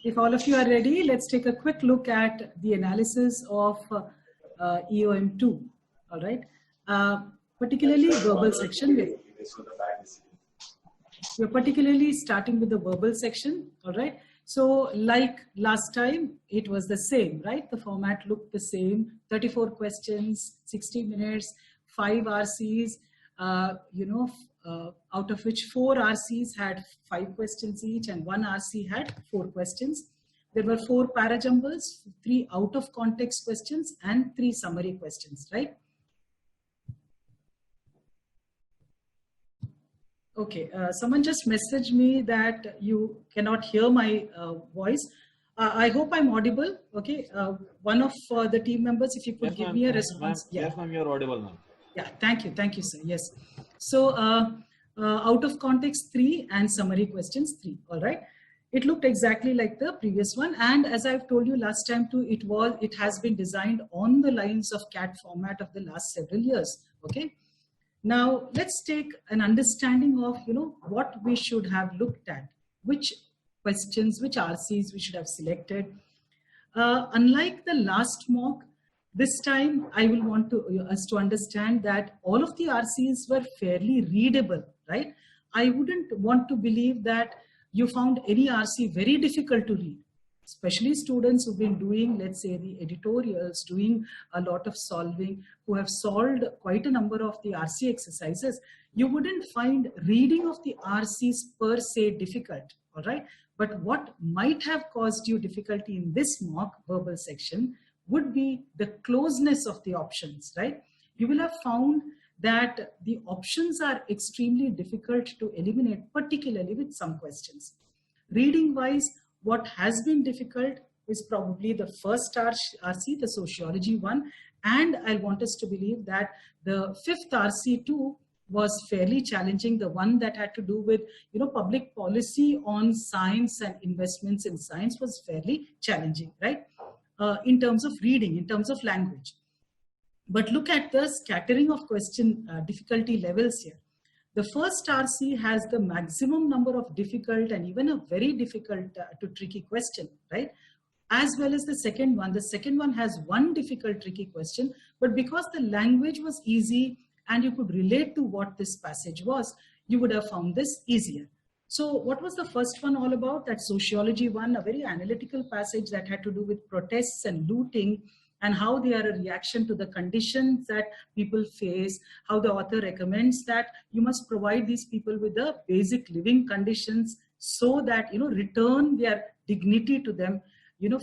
If all of you are ready, let's take a quick look at the analysis of EOM2. All right, particularly verbal section. We're particularly starting with the verbal section. All right. So like last time, it was the same, right? The format looked the same. 34 questions, 60 minutes, 5 RCs. Out of which 4 RCs had 5 questions each and 1 RC had 4 questions. There were 4 parajumbles, 3 out of context questions and 3 summary questions, right? Okay, someone just messaged me that you cannot hear my voice. I hope I'm audible. Okay, one of the team members, if you could give me a response. Yes, ma'am, you're audible now. Yeah, thank you, sir. Yes. So out of context 3 and summary questions 3. All right. It looked exactly like the previous one, and as I've told you last time too, it has been designed on the lines of CAT format of the last several years. Okay. Now let's take an understanding of what we should have looked at, which questions, which RCs we should have selected. Unlike the last mock, this time I will want us to understand that all of the RCs were fairly readable, right? I wouldn't want to believe that you found any RC very difficult to read, especially students who've been doing, let's say, the editorials, doing a lot of solving, who have solved quite a number of the RC exercises. You wouldn't find reading of the RCs per se difficult, all right? But what might have caused you difficulty in this mock verbal section would be the closeness of the options, right? You will have found that the options are extremely difficult to eliminate, particularly with some questions. Reading wise, what has been difficult is probably the first RC, the sociology one, and I want us to believe that the 5th RC too was fairly challenging, the one that had to do with public policy on science and investments in science was fairly challenging, right? In terms of reading, in terms of language. But look at the scattering of question difficulty levels here. The first RC has the maximum number of difficult and even a very difficult to tricky question, right? As well as the second one. The second one has 1 difficult tricky question, but because the language was easy and you could relate to what this passage was, you would have found this easier. So what was the first one all about? That sociology one, a very analytical passage that had to do with protests and looting and how they are a reaction to the conditions that people face, how the author recommends that you must provide these people with the basic living conditions so that, return their dignity to them,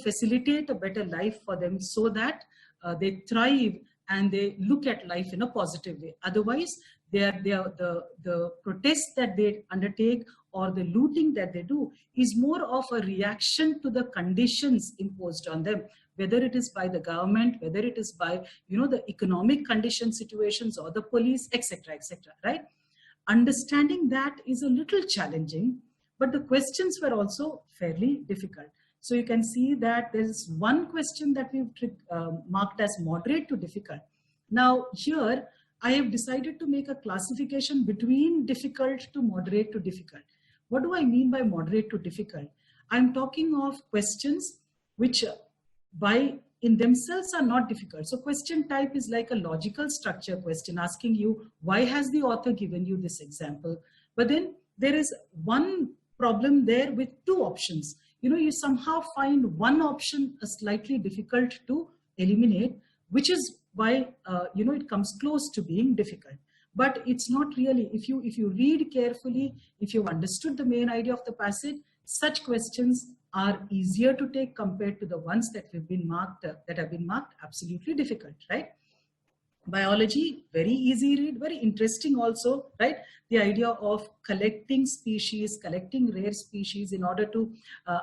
facilitate a better life for them so that they thrive and they look at life in a positive way. Otherwise, the protests that they undertake or the looting that they do is more of a reaction to the conditions imposed on them, whether it is by the government, whether it is by, the economic condition situations or the police, etc., right? Understanding that is a little challenging, but the questions were also fairly difficult. So you can see that there is one question that we've marked as moderate to difficult. Now here, I have decided to make a classification between difficult to moderate to difficult. What do I mean by moderate to difficult? I'm talking of questions which in themselves are not difficult. So question type is like a logical structure question asking you, why has the author given you this example? But then there is one problem there with 2 options. You somehow find one option slightly difficult to eliminate, which is why, it comes close to being difficult. But it's not really, if you read carefully, if you've understood the main idea of the passage, such questions are easier to take compared to the ones that have been marked absolutely difficult, right? Biology, very easy read, very interesting also, right? The idea of collecting species, collecting rare species in order to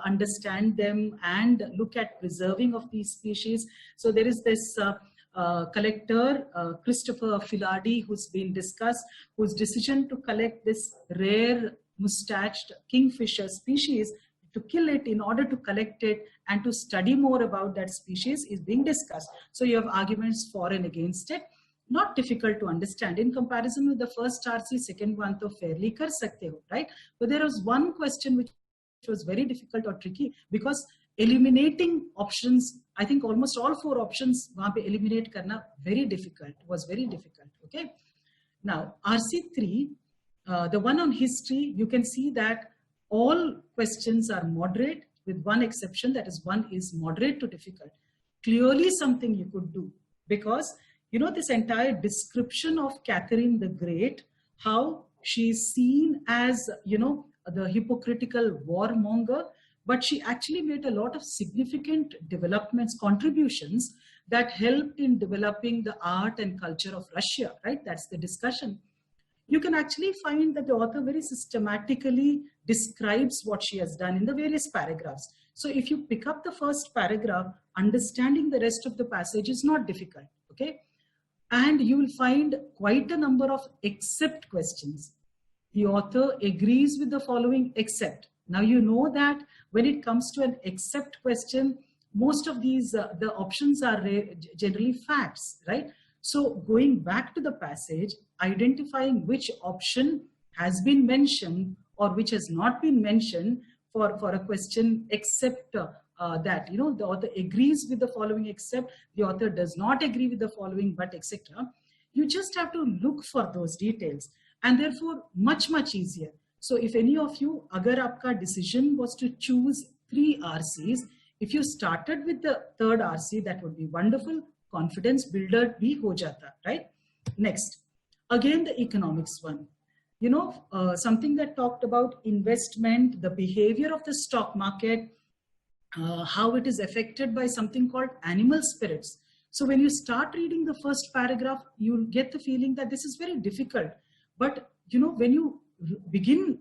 understand them and look at preserving of these species. So there is this collector, Christopher Filardi, who's been discussed, whose decision to collect this rare mustached kingfisher species, to kill it in order to collect it and to study more about that species is being discussed. So you have arguments for and against it. Not difficult to understand in comparison with the first RC, second one, to fairly kar sakte ho, right? But there was one question which was very difficult or tricky because eliminating options, I think almost all 4 options wahan pe eliminate karna very difficult, was very difficult. Okay. Now RC3, the one on history, you can see that all questions are moderate with one exception, that is one is moderate to difficult. Clearly something you could do, because you know this entire description of Catherine the Great, how she is seen as, you know, the hypocritical warmonger, but she actually made a lot of significant developments, contributions that helped in developing the art and culture of Russia, right? That's the discussion. You can actually find that the author very systematically describes what she has done in the various paragraphs. So if you pick up the first paragraph, understanding the rest of the passage is not difficult, okay? And you will find quite a number of except questions. The author agrees with the following except. Now you know that when it comes to an except question, most of these, the options are generally facts, right? So going back to the passage, identifying which option has been mentioned or which has not been mentioned for a question except that, you know, the author agrees with the following except, the author does not agree with the following but, etc. You just have to look for those details, and therefore much easier. So if any of you, agar aapka decision was to choose 3 RCs, if you started with the 3rd RC, that would be wonderful. Confidence builder bhi ho jata, right? Next, again the economics one. You know, something that talked about investment, the behavior of the stock market, how it is affected by something called animal spirits. So when you start reading the first paragraph, you'll get the feeling that this is very difficult. But you know, when you begin,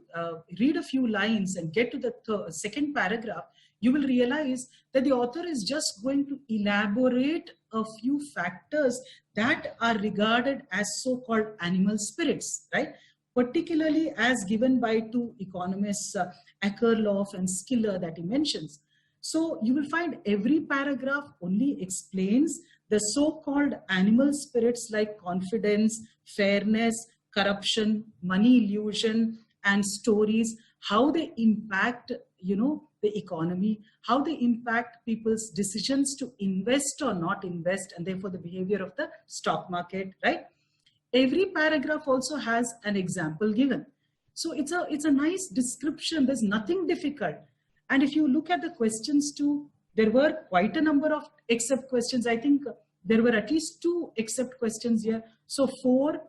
read a few lines and get to the second paragraph, you will realize that the author is just going to elaborate a few factors that are regarded as so-called animal spirits, right? Particularly as given by 2 economists, Akerlof and Skiller, that he mentions. So you will find every paragraph only explains the so-called animal spirits like confidence, fairness, corruption, money illusion, and stories, how they impact, you know, the economy, how they impact people's decisions to invest or not invest, and therefore the behavior of the stock market, right? Every paragraph also has an example given. So it's a nice description. There's nothing difficult. And if you look at the questions too, there were quite a number of except questions. I think there were at least 2 except questions here. So 4,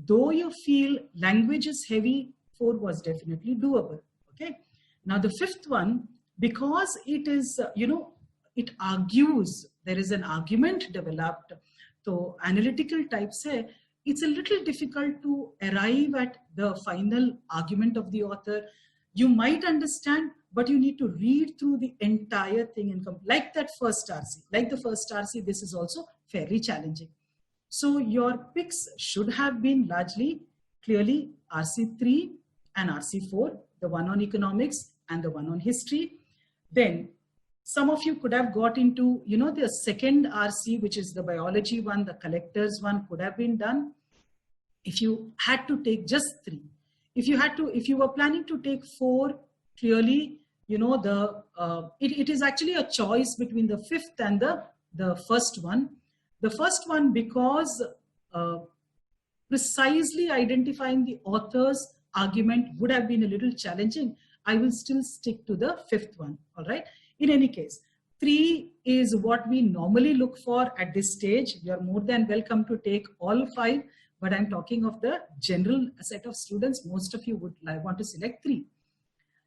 though you feel language is heavy, 4 was definitely doable, okay? Now the 5th one, because it is, you know, it argues, there is an argument developed, so analytical types hai, it's a little difficult to arrive at the final argument of the author. You might understand, but you need to read through the entire thing and come, like that first RC, like the first RC, this is also fairly challenging. So your picks should have been largely, clearly RC3 and RC4, the one on economics and the one on history. Then some of you could have got into, you know, the second RC, which is the biology one, the collectors one, could have been done if you had to take just 3. If you were planning to take 4, clearly, you know, it is actually a choice between the 5th and the first one. The first one, because precisely identifying the author's argument would have been a little challenging, I will still stick to the 5th one, all right? In any case, 3 is what we normally look for at this stage. You're more than welcome to take all 5, but I'm talking of the general set of students. Most of you would want to select 3.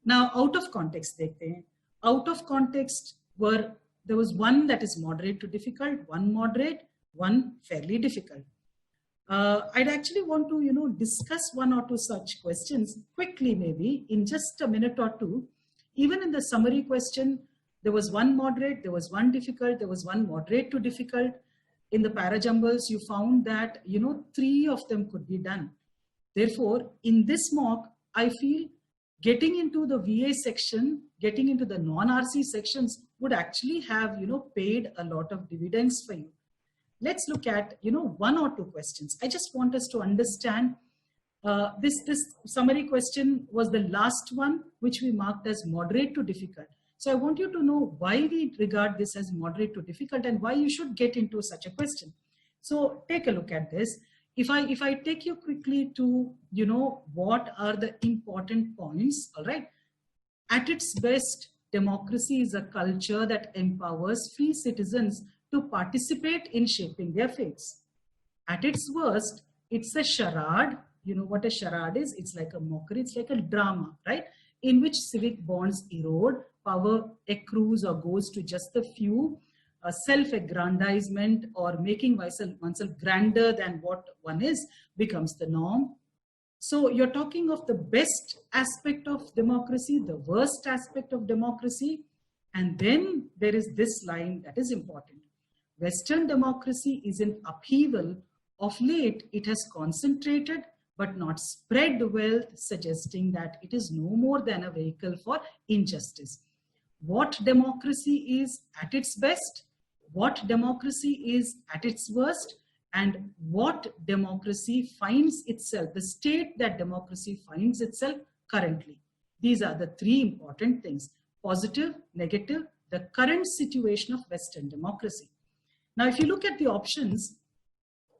Now, out of context, dekhte hain. Out of context there was 1 that is moderate to difficult, 1 moderate, 1 fairly difficult. I'd actually want to, you know, discuss 1 or 2 such questions quickly, maybe in just a minute or 2. Even in the summary question, there was 1 moderate, there was 1 difficult, there was 1 moderate to difficult. In the parajumbles, you found that, you know, 3 of them could be done. Therefore, in this mock, I feel getting into the VA section, getting into the non-RC sections would actually have, you know, paid a lot of dividends for you. Let's look at, you know, 1 or 2 questions. I just want us to understand This summary question was the last one, which we marked as moderate to difficult. So I want you to know why we regard this as moderate to difficult and why you should get into such a question. So take a look at this. If I take you quickly to, what are the important points, all right? At its best, democracy is a culture that empowers free citizens to participate in shaping their fates. At its worst, it's a charade. You know what a charade is? It's like a mockery. It's like a drama, right? In which civic bonds erode, power accrues or goes to just the few, self-aggrandizement or making oneself grander than what one is becomes the norm. So you're talking of the best aspect of democracy, the worst aspect of democracy, and then there is this line that is important. Western democracy is in upheaval. Of late, it has concentrated but not spread wealth, suggesting that it is no more than a vehicle for injustice. What democracy is at its best, what democracy is at its worst, and what democracy finds itself, the state that democracy finds itself currently. These are the three important things: positive, negative, the current situation of Western democracy. Now, if you look at the options,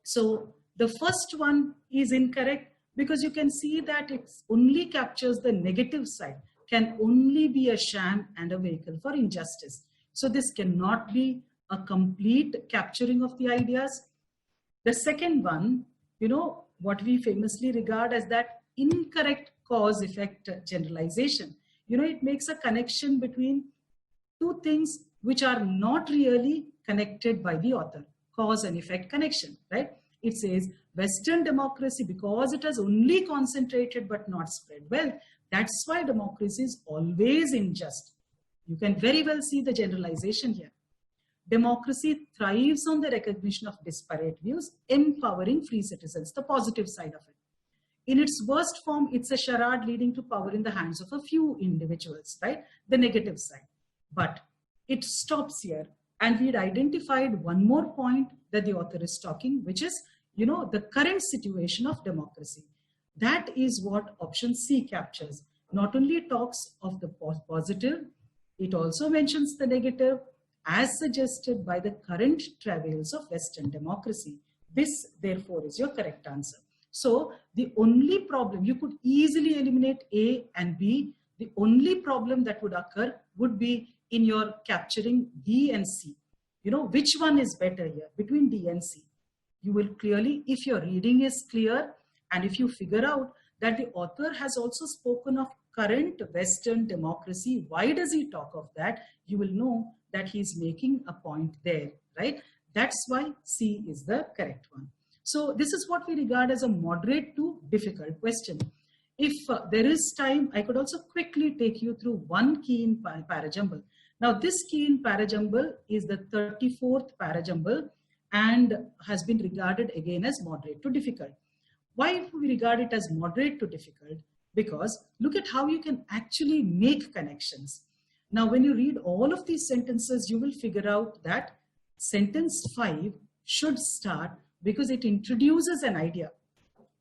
so the first one is incorrect because you can see that it only captures the negative side, can only be a sham and a vehicle for injustice. So this cannot be a complete capturing of the ideas. The second one, what we famously regard as that incorrect cause-effect generalization. It makes a connection between two things which are not really connected by the author. Cause and effect connection, right? It says Western democracy, because it has only concentrated but not spread wealth, that's why democracy is always unjust. You can very well see the generalization here. Democracy thrives on the recognition of disparate views, empowering free citizens, the positive side of it. In its worst form, it's a charade leading to power in the hands of a few individuals, right? The negative side. But it stops here. And we'd identified one more point that the author is talking, which is, the current situation of democracy. That is what option C captures. Not only talks of the positive, it also mentions the negative as suggested by the current travails of Western democracy. This, therefore, is your correct answer. So the only problem, you could easily eliminate A and B. The only problem that would occur would be in your capturing D and C. Which one is better here between D and C? You will clearly, if your reading is clear and if you figure out that the author has also spoken of current Western democracy, why does he talk of that? You will know that he's making a point there, right? That's why C is the correct one. So this is what we regard as a moderate to difficult question. If there is time, I could also quickly take you through one key in parajumble. Now, this key in parajumble is the 34th parajumble and has been regarded again as moderate to difficult. Why do we regard it as moderate to difficult? Because look at how you can actually make connections. Now, when you read all of these sentences, you will figure out that sentence 5 should start because it introduces an idea.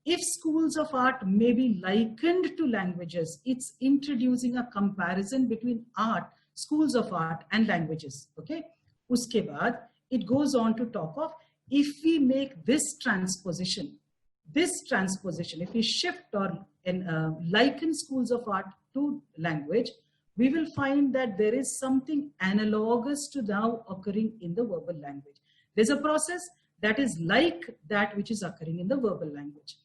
If schools of art may be likened to languages, it's introducing a comparison between art, schools of art and languages, okay? Uske baad, it goes on to talk of if we make this transposition, if we shift or liken schools of art to language, we will find that there is something analogous to now occurring in the verbal language. There's a process that is like that which is occurring in the verbal language.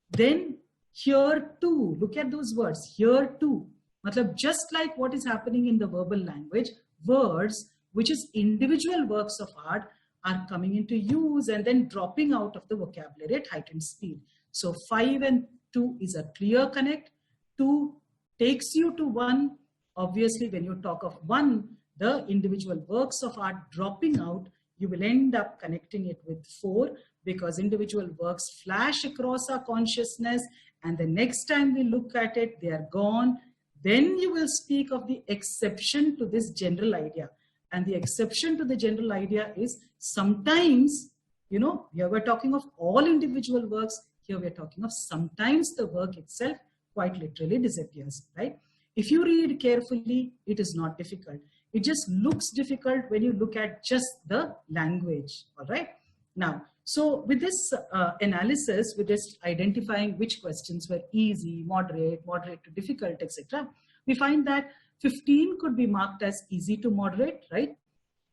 Then here too, look at those words, here too. Matlab, just like what is happening in the verbal language, words, which is individual works of art, are coming into use and then dropping out of the vocabulary at heightened speed. So 5 and 2 is a clear connect. 2 takes you to 1. Obviously, when you talk of 1, the individual works of art dropping out, you will end up connecting it with 4 because individual works flash across our consciousness and the next time we look at it, they are gone. Then you will speak of the exception to this general idea. And the exception to the general idea is sometimes, here we're talking of all individual works. Here we're talking of sometimes the work itself quite literally disappears, right? If you read carefully, it is not difficult. It just looks difficult when you look at just the language, all right? Now, so with this analysis, with this identifying which questions were easy, moderate to difficult, etc., we find that 15 could be marked as easy to moderate, right?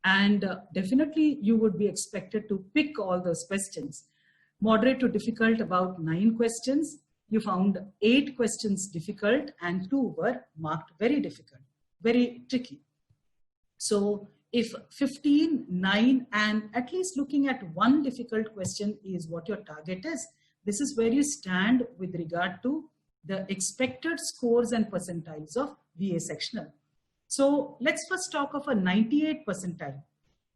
And definitely you would be expected to pick all those questions. Moderate to difficult, about 9 questions. You found 8 questions difficult and 2 were marked very difficult, very tricky. So if 15, 9, and at least looking at 1 difficult question is what your target is, this is where you stand with regard to the expected scores and percentiles of VA sectional. So let's first talk of a 98 percentile.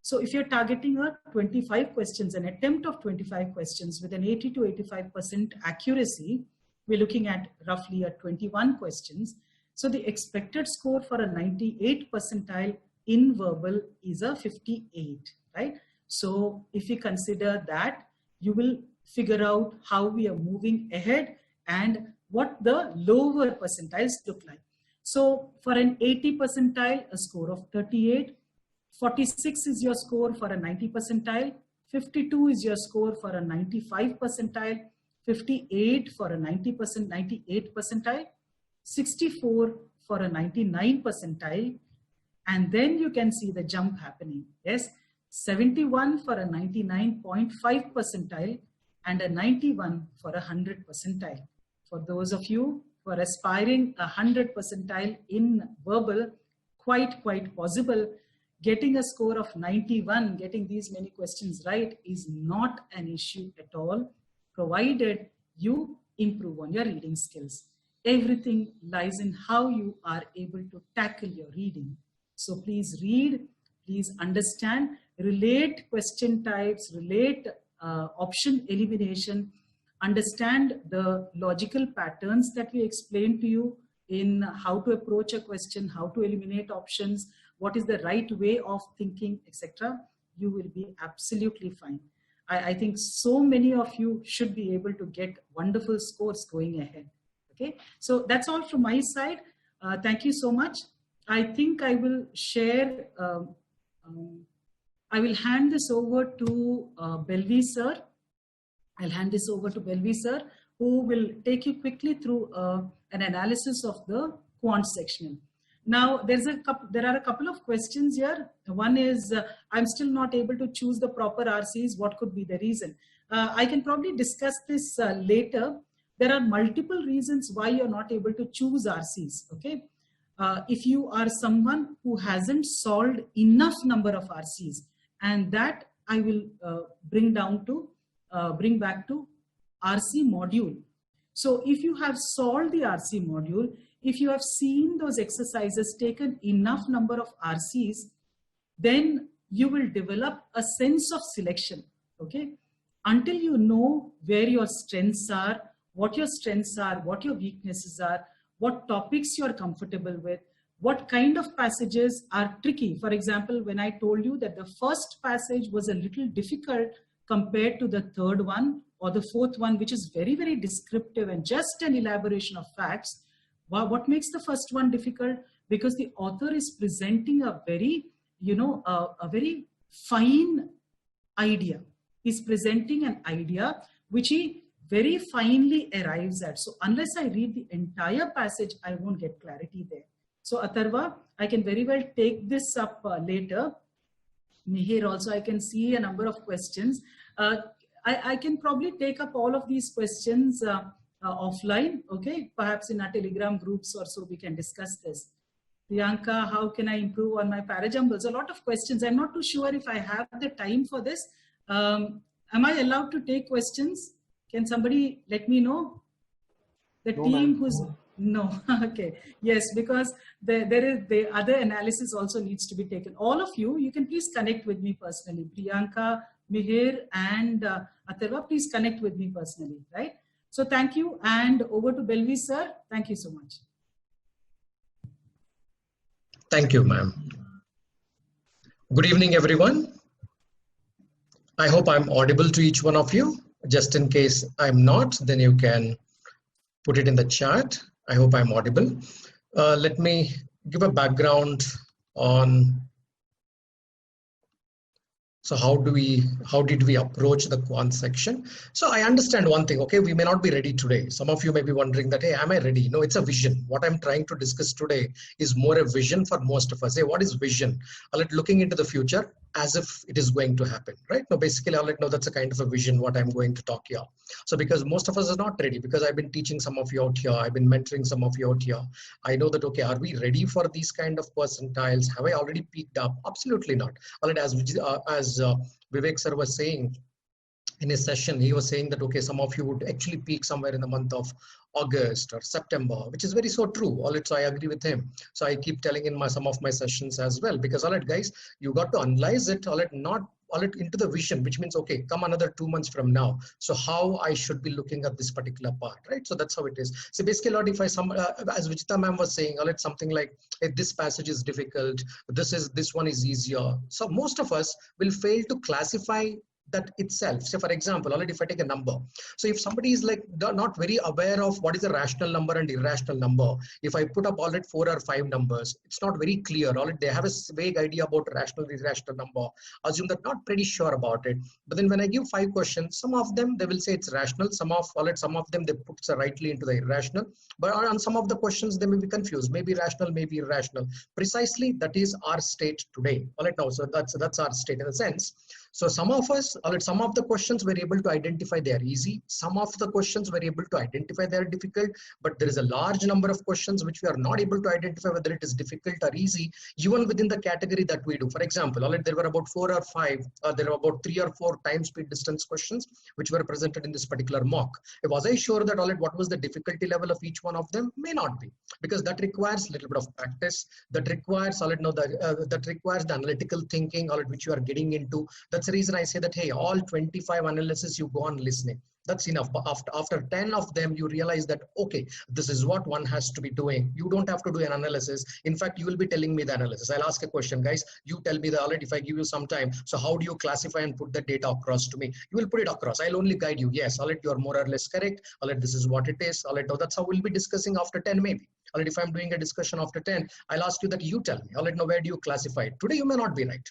So if you're targeting a 25 questions, an attempt of 25 questions with an 80 to 85% accuracy, we're looking at roughly a 21 questions. So the expected score for a 98 percentile in verbal is a 58, right? So if you consider that, you will figure out how we are moving ahead and what the lower percentiles look like. So for an 80 percentile, a score of 38, 46 is your score for a 90 percentile, 52 is your score for a 95 percentile, 58 for a 98 percentile, 64 for a 99 percentile, and then you can see the jump happening. Yes, 71 for a 99.5 percentile and a 91 for a 100 percentile. For those of you who are aspiring a 100 percentile in verbal, quite possible. Getting a score of 91, getting these many questions right is not an issue at all, provided you improve on your reading skills. Everything lies in how you are able to tackle your reading. So please read, please understand, relate question types, relate option elimination, understand the logical patterns that we explained to you in how to approach a question, how to eliminate options, what is the right way of thinking, etc. You will be absolutely fine. I think so many of you should be able to get wonderful scores going ahead. Okay, so that's all from my side. Thank you so much. I think I will share, I will hand this over to Belvi sir. I'll hand this over to Belvi sir, who will take you quickly through an analysis of the quant sectional. Now, there are a couple of questions here. One is, I'm still not able to choose the proper RCs. What could be the reason? I can probably discuss this later. There are multiple reasons why you're not able to choose RCs, okay? If you are someone who hasn't solved enough number of RCs, and that I will bring back to RC module. So if you have solved the RC module, if you have seen those exercises, taken enough number of RCs, then you will develop a sense of selection, okay? Until you know where your strengths are, what your weaknesses are, what topics you're comfortable with, what kind of passages are tricky. For example, when I told you that the first passage was a little difficult compared to the third one or the fourth one, which is very, very descriptive and just an elaboration of facts. What makes the first one difficult? Because the author is presenting a very, a very fine idea. He's presenting an idea which he very finely arrives at. So unless I read the entire passage, I won't get clarity there. So Atharva, I can very well take this up later. Mihir also, I can see a number of questions. I can probably take up all of these questions offline, okay? Perhaps in our Telegram groups or so we can discuss this. Priyanka, how can I improve on my parajumbles? A lot of questions. I'm not too sure if I have the time for this. Am I allowed to take questions? Can somebody let me know? The no, team who's... No, okay. Yes, because the other analysis also needs to be taken. All of you, you can please connect with me personally. Priyanka, Mihir and Atharva, please connect with me personally, right? So thank you, and over to Belvi sir. Thank you so much. Thank you, ma'am. Good evening, everyone. I hope I'm audible to each one of you. Just in case I'm not, then you can put it in the chat. I hope I'm audible. Let me give a background on. So how did we approach the quant section? So I understand one thing, okay, we may not be ready today. Some of you may be wondering that, hey, am I ready? No, it's a vision. What I'm trying to discuss today is more a vision for most of us. Hey, what is vision? Looking into the future as if it is going to happen, right? No, basically, no, that's a kind of a vision what I'm going to talk here. So because most of us are not ready, because I've been teaching some of you out here, I've been mentoring some of you out here. I know that, okay, are we ready for these kind of percentiles? Have I already peaked up? Absolutely not. As Vivek sir was saying in his session, he was saying that, okay, some of you would actually peak somewhere in the month of August or September, which is very so true. So I agree with him. So I keep telling in some of my sessions as well, because guys, you got to analyze it, not into the vision, which means, okay, come another 2 months from now. So how I should be looking at this particular part, right? So that's how it is. So basically, if I as Vijita ma'am was saying, something like, hey, this passage is difficult, this one is easier. So most of us will fail to classify that itself. So for example, if I take a number, so if somebody is not very aware of what is a rational number and irrational number, if I put up 4 or 5 numbers, it's not very clear. They have a vague idea about rational, irrational number, assume that not pretty sure about it. But then when I give 5 questions, some of them they will say it's rational, some of them they put rightly into the irrational, but on some of the questions they may be confused, maybe rational, maybe irrational. Precisely that is our state today. Now, so that's our state in a sense. So some of us, some of the questions we're able to identify they are easy. Some of the questions we're able to identify they are difficult, but there is a large number of questions which we are not able to identify whether it is difficult or easy, even within the category that we do. For example, there were about 4 or 5, there were about 3 or 4 time speed distance questions which were presented in this particular mock. Was I sure that what was the difficulty level of each one of them? May not be, because that requires a little bit of practice. That requires that requires the analytical thinking, which you are getting into. That's the reason I say that, hey, all 25 analysis you go on listening. That's enough. But after 10 of them, you realize that, okay, this is what one has to be doing. You don't have to do an analysis. In fact, you will be telling me the analysis. I'll ask a question, guys. You tell me if I give you some time. So how do you classify and put the data across to me? You will put it across. I'll only guide you. Yes, you are more or less correct. This is what it is. No, that's how we'll be discussing after 10 maybe. If I'm doing a discussion after 10, I'll ask you that you tell me. No, where do you classify it? Today, you may not be right.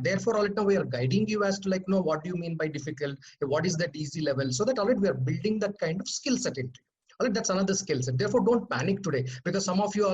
Therefore, now we are guiding you as to what do you mean by difficult? What is that easy level? So that we are building that kind of skill set into you. That's another skill set. Therefore, don't panic today, because some of you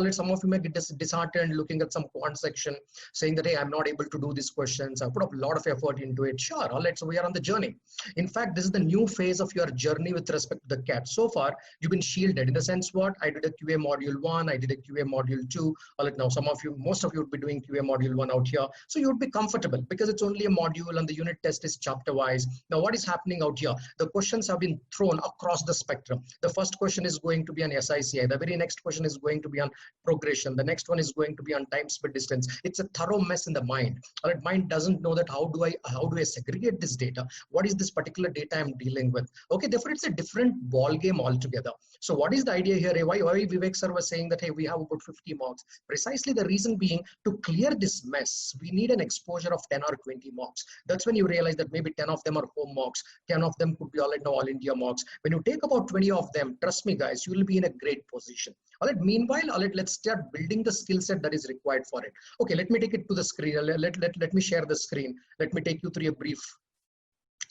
may get disheartened looking at some quant section saying that, hey, I'm not able to do these questions. I put up a lot of effort into it. Sure, so we are on the journey. In fact, this is the new phase of your journey with respect to the CAT. So far, you've been shielded in the sense what? I did a QA module 1, I did a QA module 2. Now most of you would be doing QA module 1 out here. So you would be comfortable because it's only a module and the unit test is chapter wise. Now, what is happening out here? The questions have been thrown across the spectrum. The first question is going to be on SICI. The very next question is going to be on progression. The next one is going to be on time speed distance. It's a thorough mess in the mind. Mind doesn't know that how do I segregate this data? What is this particular data I'm dealing with? Okay, therefore it's a different ball game altogether. So what is the idea here? Why Vivek sir was saying that, hey, we have about 50 marks? Precisely the reason being, to clear this mess, we need an exposure of 10 or 20 marks. That's when you realize that maybe 10 of them are home marks, 10 of them could be all India marks. When you take about 20 of them, trust me guys, you will be in a great position. Meanwhile, let's start building the skill set that is required for it. Okay, let me take it to the screen. Let me share the screen. Let me take you through a brief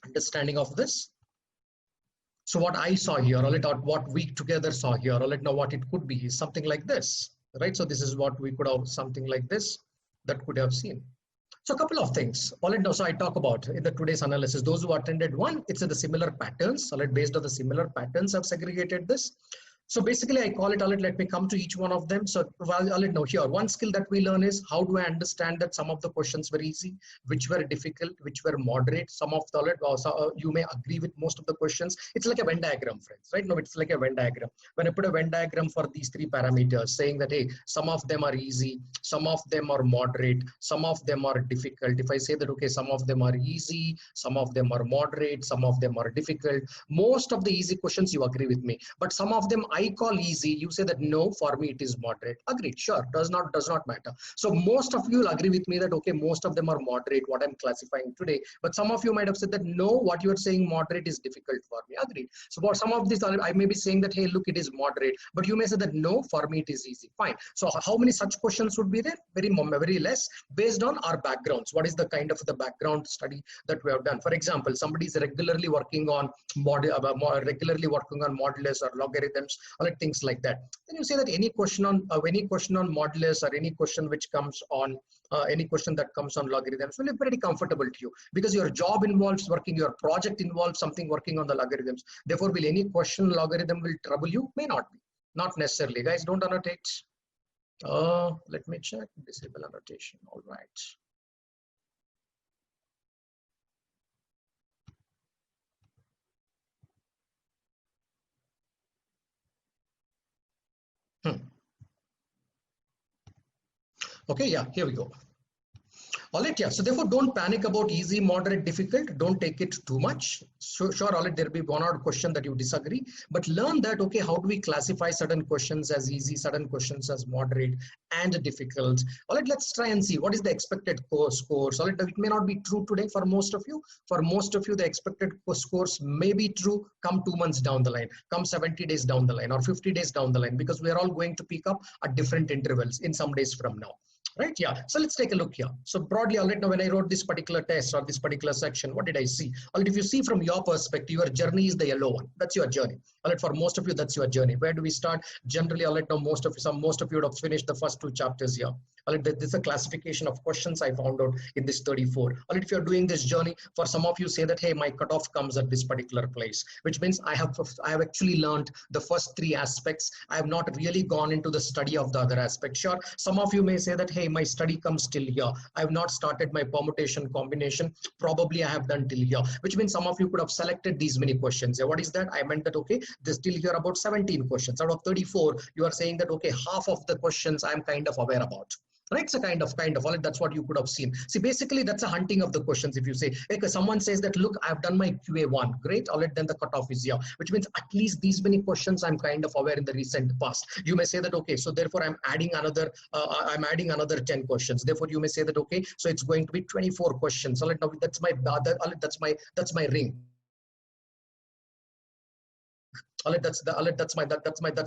understanding of this. So what I saw here, what we together saw here, now what it could be is something like this, right? So this is what we could have, something like this that could have seen. So a couple of things. So I talk about in the today's analysis, those who attended one, it's in the similar patterns. Based on the similar patterns, I've segregated this. So basically, I call it, let me come to each one of them. So now here, one skill that we learn is how do I understand that some of the questions were easy, which were difficult, which were moderate. Some of the, you may agree with most of the questions. It's like a Venn diagram, friends, right? No, it's like a Venn diagram. When I put a Venn diagram for these 3 parameters, saying that, hey, some of them are easy, some of them are moderate, some of them are difficult. If I say that, okay, some of them are easy, some of them are moderate, some of them are difficult. Most of the easy questions, you agree with me, but some of them I call easy, you say that no, for me it is moderate. Agreed, sure, does not matter. So most of you will agree with me that okay, most of them are moderate, what I'm classifying today. But some of you might have said that no, what you are saying moderate is difficult for me. Agreed. So for some of these, I may be saying that hey, look, it is moderate, but you may say that no, for me it is easy. Fine. So how many such questions would be there? Very less, based on our backgrounds. What is the kind of the background study that we have done? For example, somebody is regularly working on modulus or logarithms or like things like that. Then you say that any question on modulus or any question which comes on any question that comes on logarithms will be pretty comfortable to you, because your job involves working, your project involves something working on the logarithms. Therefore, will any question logarithm will trouble you? May not be. Not necessarily. Guys, don't annotate. Let me check. Disable annotation. All right. Okay, yeah, here we go. All right, yeah. So therefore, don't panic about easy, moderate, difficult. Don't take it too much. So sure, all right, there'll be one odd question that you disagree, but learn that, okay, how do we classify certain questions as easy, certain questions as moderate and difficult. All right, let's try and see what is the expected scores. All right, it may not be true today for most of you. For most of you, the expected scores may be true come 2 months down the line, come 70 days down the line, or 50 days down the line, because we are all going to pick up at different intervals in some days from now. Right, yeah. So let's take a look here. So broadly, all right, now when I wrote this particular test or this particular section, what did I see? All right, if you see from your perspective, your journey is the yellow one. That's your journey. All right, for most of you, that's your journey. Where do we start? Generally, all right, now most of you would have finished the first 2 chapters here. All right, this is a classification of questions I found out in this 34. All right, if you're doing this journey, for some of you say that, hey, my cutoff comes at this particular place, which means I have actually learned the first 3 aspects. I have not really gone into the study of the other aspects. Sure, some of you may say that, hey, my study comes till here. I have not started my permutation combination. Probably I have done till here, which means some of you could have selected these many questions. Yeah, what is that? I meant that, okay, there's still here about 17 questions. Out of 34, you are saying that, okay, half of the questions I'm kind of aware about. Right, so kind of, all right, that's what you could have seen. See, basically, that's a hunting of the questions. If you say, okay, someone says that, look, I've done my QA1, great, all right, then the cutoff is here, which means at least these many questions I'm kind of aware in the recent past. You may say that, okay, so therefore I'm adding another 10 questions. Therefore, you may say that, okay, so it's going to be 24 questions. All right, now that's my ring. All right, that's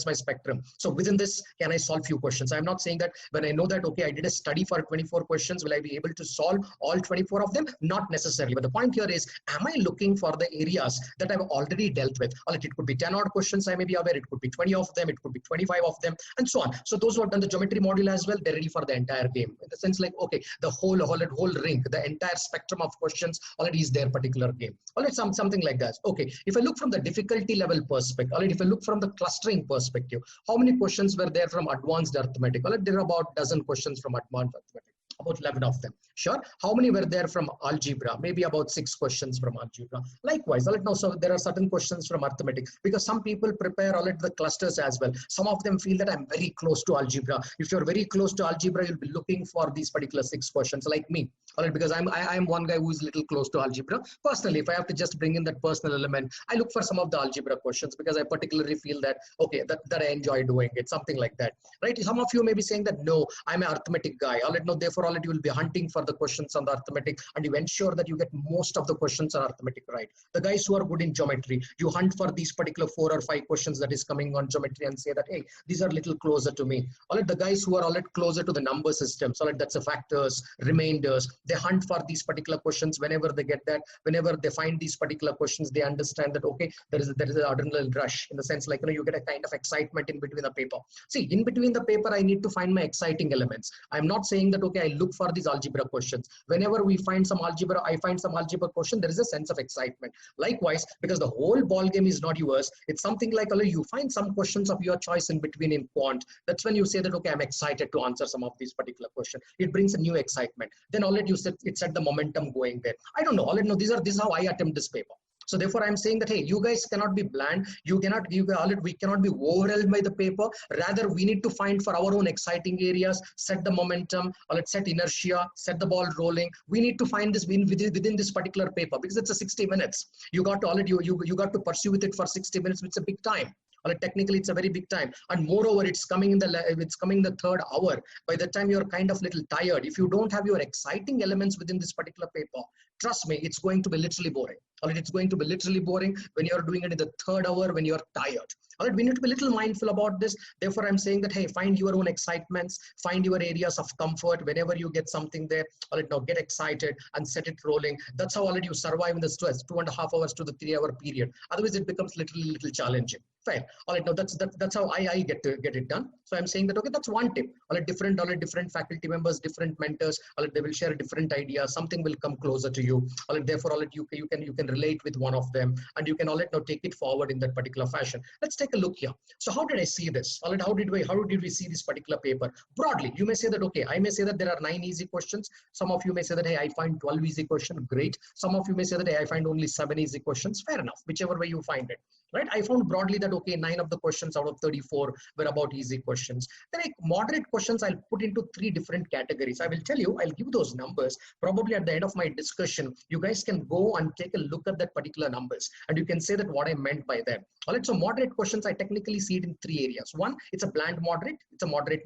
my spectrum. So within this, can I solve few questions? I'm not saying that when I know that, okay, I did a study for 24 questions, will I be able to solve all 24 of them? Not necessarily. But the point here is, am I looking for the areas that I've already dealt with? All right, it could be 10 odd questions I may be aware, it could be 20 of them, it could be 25 of them, and so on. So those who have done the geometry module as well, they're ready for the entire game. In the sense like, okay, the whole ring, the entire spectrum of questions already is their particular game. All right, something like that. Okay, if I look from the difficulty level perspective, all right, if I look from the clustering perspective, how many questions were there from advanced arithmetic? All right, there are about a dozen questions from advanced arithmetic, about 11 of them. Sure. How many were there from algebra? Maybe about 6 questions from algebra. Likewise, all right, now, so there are certain questions from arithmetic, because some people prepare all right, the clusters as well. Some of them feel that I'm very close to algebra. If you're very close to algebra, you'll be looking for these particular 6 questions, like me. All right, because I'm one guy who is little close to algebra. Personally, if I have to just bring in that personal element, I look for some of the algebra questions, because I particularly feel that, okay, that I enjoy doing it, something like that, right? Some of you may be saying that, no, I'm an arithmetic guy. All right, no, therefore, all right, you will be hunting for the questions on the arithmetic, and you ensure that you get most of the questions on arithmetic right. The guys who are good in geometry, you hunt for these particular 4 or 5 questions that is coming on geometry and say that, hey, these are a little closer to me. All right, the guys who are all right, closer to the number systems, all right, that's the factors, remainders, they hunt for these particular questions. Whenever they get that, whenever they find these particular questions, they understand that, okay, there is an adrenaline rush, in the sense like, you get a kind of excitement in between the paper. See, in between the paper, I need to find my exciting elements. I'm not saying that, okay, I look for these algebra questions. Whenever we find some algebra, I find some algebra question, there is a sense of excitement. Likewise, because the whole ball game is not yours, it's something like, you find some questions of your choice in between in quant. That's when you say that, okay, I'm excited to answer some of these particular questions. It brings a new excitement. Then already it set the momentum going there. I don't know. Already, no, this is how I attempt this paper. So therefore, I'm saying that, hey, you guys cannot be bland. We cannot be overwhelmed by the paper. Rather, we need to find for our own exciting areas, set the momentum, or let's set inertia, set the ball rolling. We need to find this within this particular paper, because it's a 60 minutes. You got to you got to pursue with it for 60 minutes, which is a big time. Technically, it's a very big time, and moreover, it's coming in the third hour. By the time you're kind of little tired, if you don't have your exciting elements within this particular paper, trust me, it's going to be literally boring. It's going to be literally boring when you're doing it in the third hour when you're tired. We need to be a little mindful about this. Therefore, I'm saying that, hey, find your own excitements, find your areas of comfort. Whenever you get something there, now get excited and set it rolling. That's how you survive in the stress, 2.5 hours to the 3 hour period. Otherwise, it becomes little challenging. Fine. Now that's how I get it done. So I'm saying that, okay, that's one tip. Different faculty members, different mentors, they will share different ideas. Something will come closer to you. Therefore, you can relate with one of them, and you can now take it forward in that particular fashion. Let's take a look here. So how did I see this? How did we see this particular paper? Broadly, you may say that, okay, I may say that there are 9 easy questions. Some of you may say that, hey, I find 12 easy questions. Great. Some of you may say that, hey, I find only 7 easy questions. Fair enough, whichever way you find it. Right? I found broadly that, okay, 9 of the questions out of 34 were about easy questions. Then moderate questions I'll put into 3 different categories. I will tell you, I'll give those numbers. Probably at the end of my discussion, you guys can go and take a look at that particular numbers, and you can say that what I meant by them. All right, so moderate questions, I technically see it in 3 areas. One, it's a bland moderate. It's a moderate.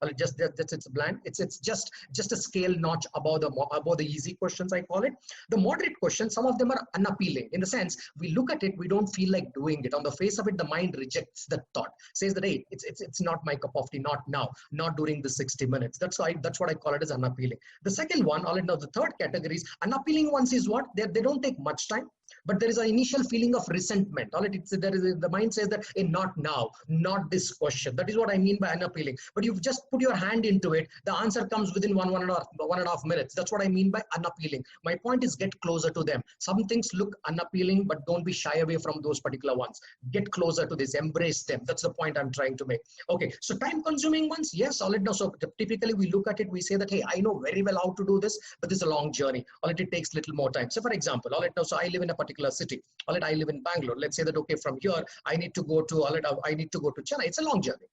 It's bland. It's just a scale notch above the easy questions, I call it. The moderate questions, some of them are unappealing in the sense we look at it, we don't feel like doing it. On the face of it, the mind rejects that thought, says that, hey, it's not my cup of tea, not now, not during the 60 minutes. That's what I call it as unappealing. The second one, now the third category is unappealing ones is what? They don't take much time, but there is an initial feeling of resentment. The mind says that, hey, not now, not this question. That is what I mean by unappealing. But you've just put your hand into it, the answer comes within one and a half minutes. That's what I mean by unappealing. My point is, get closer to them. Some things look unappealing, but don't be shy away from those particular ones. Get closer to this, embrace them. That's the point I'm trying to make. Okay, so time consuming ones, yes, now. So typically we look at it, we say that, hey, I know very well how to do this, but this is a long journey. It takes little more time. So for example, now, so I live in a particular city. I live in Bangalore. Let's say that, okay, from here I need to go to Chennai. It's a long journey.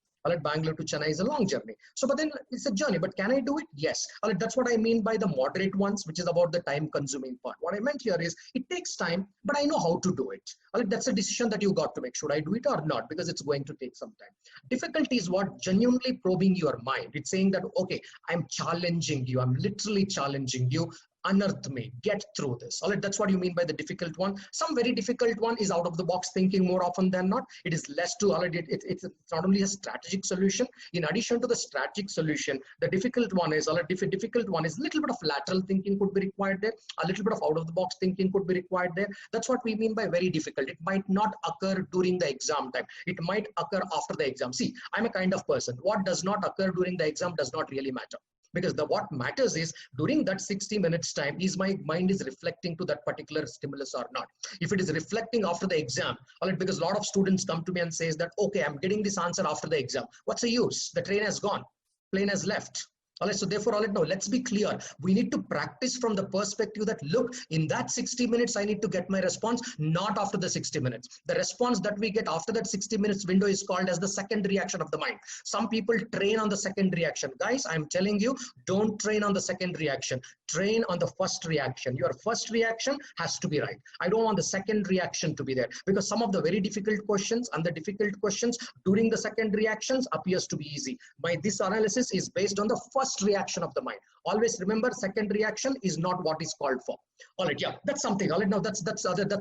Bangalore to Chennai is a long journey. So, but then it's a journey. But can I do it? Yes. That's what I mean by the moderate ones, which is about the time consuming part. What I meant here is it takes time, but I know how to do it. That's a decision that you got to make. Should I do it or not? Because it's going to take some time. Difficulty is what? Genuinely probing your mind. It's saying that, okay, I'm challenging you. I'm literally challenging you. Unearth me, get through this. That's what you mean by the difficult one. Some very difficult one is out of the box thinking more often than not. It is less to, it's not only a strategic solution. In addition to the strategic solution, the difficult one is, difficult one is a little bit of lateral thinking could be required there. A little bit of out of the box thinking could be required there. That's what we mean by very difficult. It might not occur during the exam time. It might occur after the exam. See, I'm a kind of person. What does not occur during the exam does not really matter. Because what matters is during that 60 minutes time, is my mind is reflecting to that particular stimulus or not. If it is reflecting after the exam, because a lot of students come to me and says that, okay, I'm getting this answer after the exam. What's the use? The train has gone, plane has left. So therefore, now let's be clear. We need to practice from the perspective that, look, in that 60 minutes, I need to get my response, not after the 60 minutes. The response that we get after that 60 minutes window is called as the second reaction of the mind. Some people train on the second reaction. Guys, I'm telling you, don't train on the second reaction. Train on the first reaction. Your first reaction has to be right. I don't want the second reaction to be there, because some of the very difficult questions and the difficult questions during the second reactions appears to be easy. This analysis is based on the first reaction of the mind. Always remember, second reaction is not what is called for. All right, yeah, that's something. All right, now that's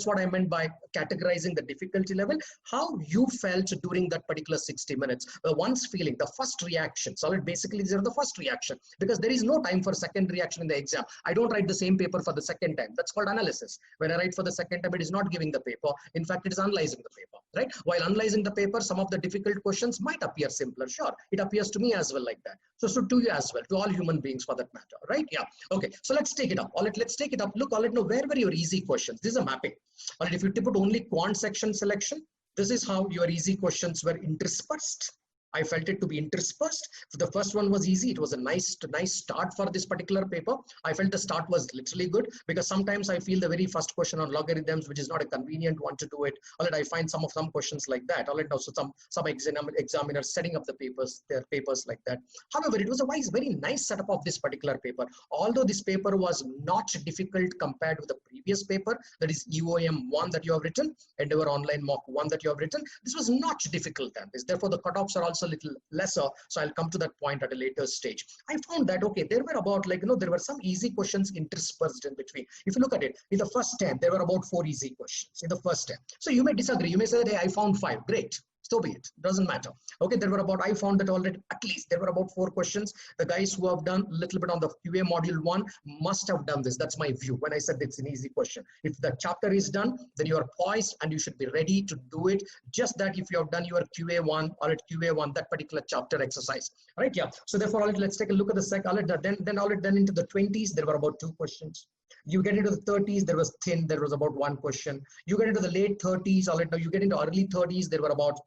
what I meant by categorizing the difficulty level. How you felt during that particular 60 minutes. One's feeling, the first reaction. So basically, these are the first reaction, because there is no time for second reaction in the exam. I don't write the same paper for the second time. That's called analysis. When I write for the second time, it is not giving the paper. In fact, it is analyzing the paper, right? While analyzing the paper, some of the difficult questions might appear simpler. Sure, it appears to me as well like that. So to you as well, to all human beings for that matter, right? Yeah. Okay. So let's take it up. All right, let's take it up. Look, all right, now where were your easy questions? This is a mapping. All right, if you put only quant section selection, this is how your easy questions were interspersed. I felt it to be interspersed. The first one was easy. It was a nice start for this particular paper. I felt the start was literally good because sometimes I feel the very first question on logarithms, which is not a convenient one to do it. All right, I find some questions like that. All right, also some examiners setting up their papers like that. However, it was a very nice setup of this particular paper. Although this paper was not difficult compared with the previous paper, that is EOM 1 that you have written, Endeavour Online Mock 1 that you have written, this was not difficult than this. Therefore, the cutoffs are also a little lesser. So I'll come to that point at a later stage. I found that, okay, there were about there were some easy questions interspersed in between. If you look at it, in the first 10, there were about 4 easy questions in the first 10. So you may disagree. You may say, hey, I found 5. Great. So be it. Doesn't matter. Okay, I found that already at least there were about 4 questions. The guys who have done a little bit on the QA module 1 must have done this. That's my view. When I said it's an easy question. If the chapter is done, then you are poised and you should be ready to do it. Just that if you have done your QA1 or at QA1, that particular chapter exercise. Right? Yeah. So therefore, let's take a look at the second. Then into the 20s, there were about 2 questions. You get into the 30s, there was about 1 question. You get into the late 30s, now you get into early 30s, there were about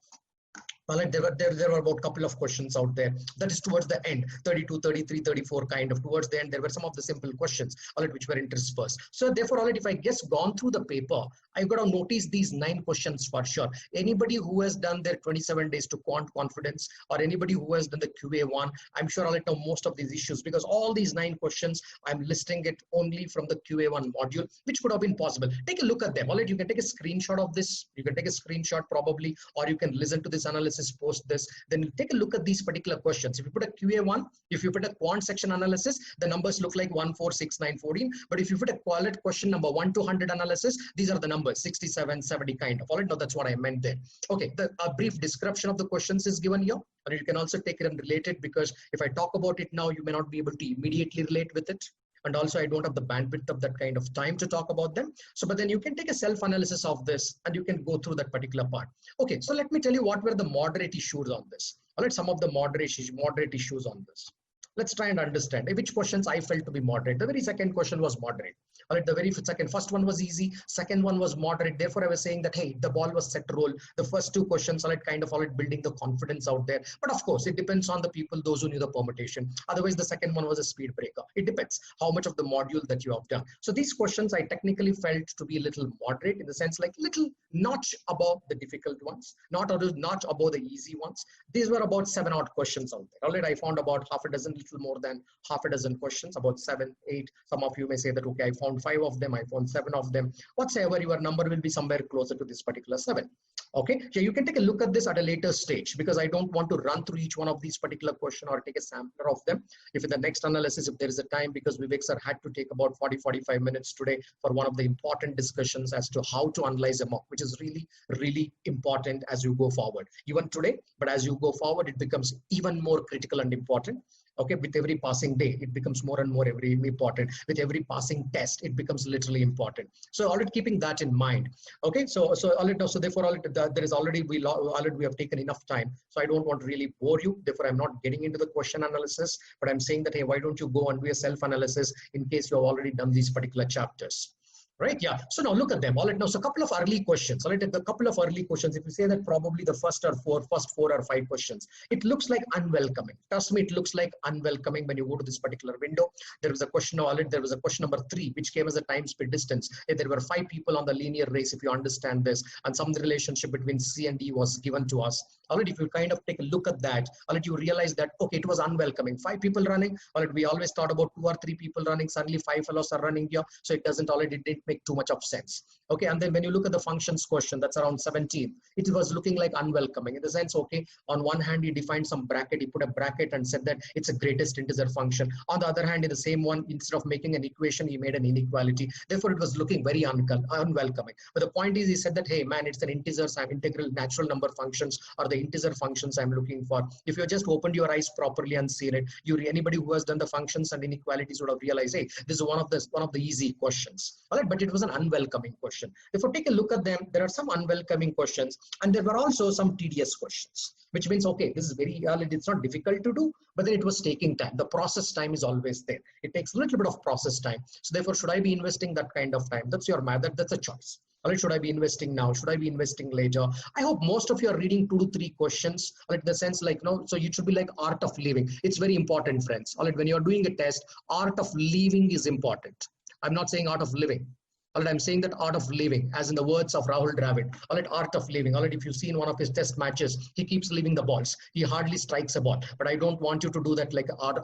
there were about a couple of questions out there. That is towards the end, 32, 33, 34 kind of. Towards the end, there were some of the simple questions, which were interspersed. So therefore, if I just gone through the paper, I've got to notice these 9 questions for sure. Anybody who has done their 27 days to quant confidence, or anybody who has done the QA1, I'm sure I'll know most of these issues, because all these 9 questions, I'm listing it only from the QA1 module, which could have been possible. Take a look at them. You can take a screenshot of this. You can take a screenshot probably, or you can listen to this analysis, post this, then take a look at these particular questions. If you put a QA1, if you put a quant section analysis, the numbers look like 1, 4, 6, 9, 14. But if you put a quality question number 1 to 100 analysis, these are the numbers 67, 70 kind of. All right, now that's what I meant there. Okay, a brief description of the questions is given here, or you can also take it and relate it, because if I talk about it now, you may not be able to immediately relate with it. And also I don't have the bandwidth of that kind of time to talk about them. So, but then you can take a self-analysis of this and you can go through that particular part. Okay, so let me tell you what were the moderate issues on this. All right, some of the moderate issues on this. Let's try and understand which questions I felt to be moderate. The very second question was moderate. All right, the very first one was easy. Second one was moderate. Therefore, I was saying that, hey, the ball was set to roll. The first 2 questions, building the confidence out there. But of course, it depends on the people, those who knew the permutation. Otherwise, the second one was a speed breaker. It depends how much of the module that you have done. So these questions I technically felt to be a little moderate, in the sense like little notch above the difficult ones, not above the easy ones. These were about 7 odd questions out there. All right, I found about half a dozen, little more than half a dozen questions, about 7, 8. Some of you may say that, okay, I found 5 of them, I found 7 of them. Whatsoever, your number will be somewhere closer to this particular 7. Okay, so you can take a look at this at a later stage, because I don't want to run through each one of these particular questions or take a sampler of them. If in the next analysis, if there is a time, because Vivek sir had to take about 40-45 minutes today for one of the important discussions as to how to analyze a mock, which is really important as you go forward. Even today, but as you go forward, it becomes even more critical and important. Okay, with every passing day, it becomes more and more important. With every passing test, it becomes literally important. So already keeping that in mind. Okay, so therefore there is already we have taken enough time. So I don't want to really bore you. Therefore, I'm not getting into the question analysis, but I'm saying that, hey, why don't you go and do a self-analysis in case you have already done these particular chapters. Right? Yeah. So now look at them. All right. Now, so a couple of early questions. All right. A couple of early questions. If you say that probably the first 4 or 5 questions, it looks like unwelcoming. Trust me, it looks like unwelcoming when you go to this particular window. There was a question. There was a question number 3, which came as a time speed distance. There were 5 people on the linear race, if you understand this, and some relationship between C and D was given to us. All right. If you kind of take a look at that, all right, you realize that, okay, it was unwelcoming. 5 people running. All right. We always thought about 2 or 3 people running. Suddenly 5 fellows are running here. So it doesn't already didn't make too much of sense. Okay, and then when you look at the functions question, that's around 17, it was looking like unwelcoming in the sense, okay, on one hand he defined some bracket, he put a bracket and said that it's a greatest integer function. On the other hand, in the same one, instead of making an equation, he made an inequality. Therefore, it was looking very unwelcoming. But the point is, he said that, hey man, it's an integral natural number functions or the integer functions I'm looking for. If you just opened your eyes properly and seen it, anybody who has done the functions and inequalities would have realized, hey, this is one of the easy questions. All right, but but it was an unwelcoming question. If you take a look at them, there are some unwelcoming questions, and there were also some tedious questions, which means, okay, this is very, it's not difficult to do, but then it was taking time. The process time is always there. It takes a little bit of process time. So therefore, should I be investing that kind of time? That's your matter. That's a choice. All right, should I be investing now? Should I be investing later? I hope most of you are reading 2 to 3 questions, all right, in the sense like, no, so it should be like art of living. It's very important, friends. All right, when you're doing a test, art of living is important. I'm not saying art of living. All right, I'm saying that art of living, as in the words of Rahul Dravid. All right, art of living. All right, if you see in one of his test matches, he keeps leaving the balls. He hardly strikes a ball. But I don't want you to do that like art.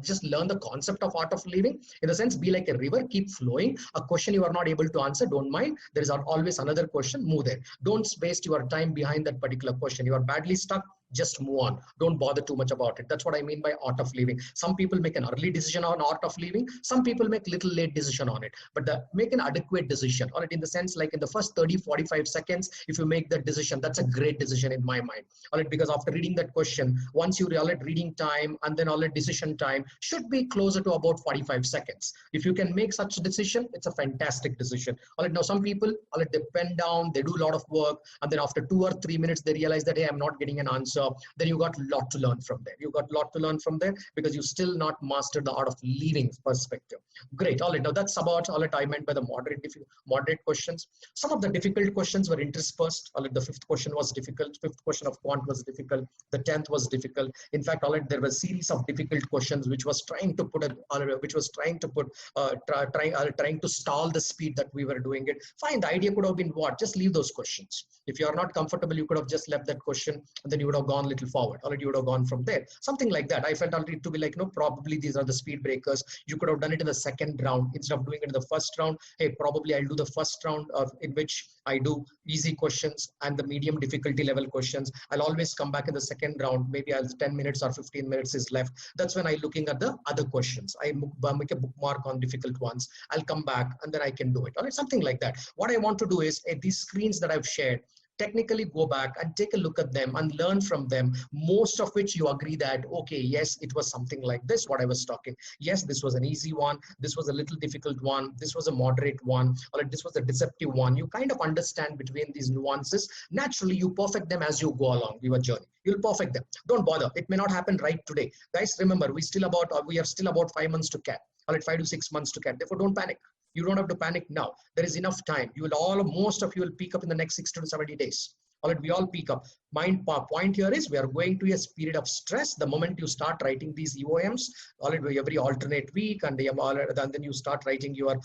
Just learn the concept of art of living. In the sense, be like a river, keep flowing. A question you are not able to answer, don't mind. There is always another question, move there. Don't waste your time behind that particular question. You are badly stuck, just move on. Don't bother too much about it. That's what I mean by art of living. Some people make an early decision on art of living. Some people make little late decision on it. But make an adequate decision. All right, in the sense like in the first 30-45 seconds, if you make that decision, that's a great decision in my mind. All right, because after reading that question, once you realize reading time and then all that decision time should be closer to about 45 seconds. If you can make such a decision, it's a fantastic decision. All right, now some people, all right, they pen down, they do a lot of work, and then after 2 or 3 minutes, they realize that, hey, I'm not getting an answer. Then you got a lot to learn from there. You got a lot to learn from there because you still not mastered the art of leaving perspective. Great. All right. Now that's about all that I meant by the moderate questions. Some of the difficult questions were interspersed. All right. The 5th question was difficult. 5th question of quant was difficult. The 10th was difficult. In fact, all right, there was a series of difficult questions which was trying to trying to stall the speed that we were doing it. Fine. The idea could have been what? Just leave those questions. If you are not comfortable, you could have just left that question and then you would have gone a little forward. Already you would have gone from there. Something like that. I felt already to be like, no, probably these are the speed breakers. You could have done it in the 2nd round instead of doing it in the 1st round. Hey, probably I'll do the 1st round in which I do easy questions and the medium difficulty level questions. I'll always come back in the 2nd round. Maybe 10 minutes or 15 minutes is left. That's when I'm looking at the other questions. I make a bookmark on difficult ones. I'll come back and then I can do it. All right, something like that. What I want to do is these screens that I've shared, technically go back and take a look at them and learn from them, most of which you agree that, okay, yes, it was something like this, what I was talking. Yes, this was an easy one. This was a little difficult one. This was a moderate one, or this was a deceptive one. You kind of understand between these nuances. Naturally, you perfect them as you go along your journey. You'll perfect them. Don't bother. It may not happen right today. Guys, remember, we are still about 5 months to CAT. All right, 5 to 6 months to CAT. Therefore, don't panic. You don't have to panic now. There is enough time. Most of you will peak up in the next 60 to 70 days. All right, we all peak up. Point here is we are going to a period of stress. The moment you start writing these EOMs, all right, every alternate week, and then you start writing your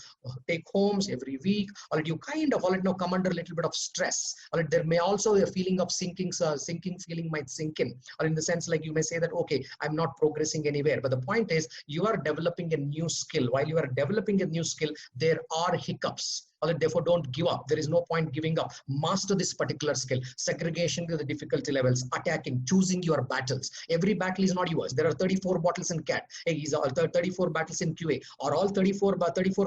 take homes every week. All right, you kind of now come under a little bit of stress. All right, there may also a feeling of sinking feeling might sink in. Or in the sense like you may say that, okay, I'm not progressing anywhere. But the point is you are developing a new skill. While you are developing a new skill, there are hiccups. Therefore, don't give up. There is no point giving up. Master this particular skill. Segregation to the difficulty levels, attacking, choosing your battles. Every battle is not yours. There are 34 battles in CAT. Hey, these are 34 battles in QA. Are all 34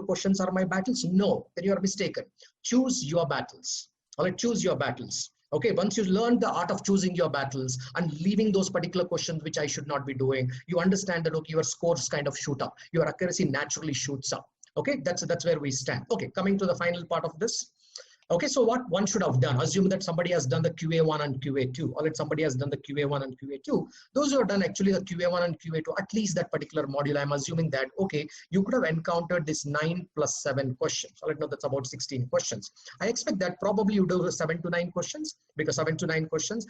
questions are my battles? No, then you are mistaken. Choose your battles. All right, choose your battles. Okay, once you learn the art of choosing your battles and leaving those particular questions which I should not be doing, you understand that, okay, your scores kind of shoot up. Your accuracy naturally shoots up. Okay, that's where we stand. Okay, coming to the final part of this. Okay, so what one should have done, assume that somebody has done the QA1 and QA2, or that somebody has done the QA1 and QA2. Those who have done actually the QA1 and QA2, at least that particular module, I'm assuming that, okay, you could have encountered this 9 plus 7 questions. All right, now that's about 16 questions. I expect that probably you do 7 to 9 questions, because 7 to 9 questions,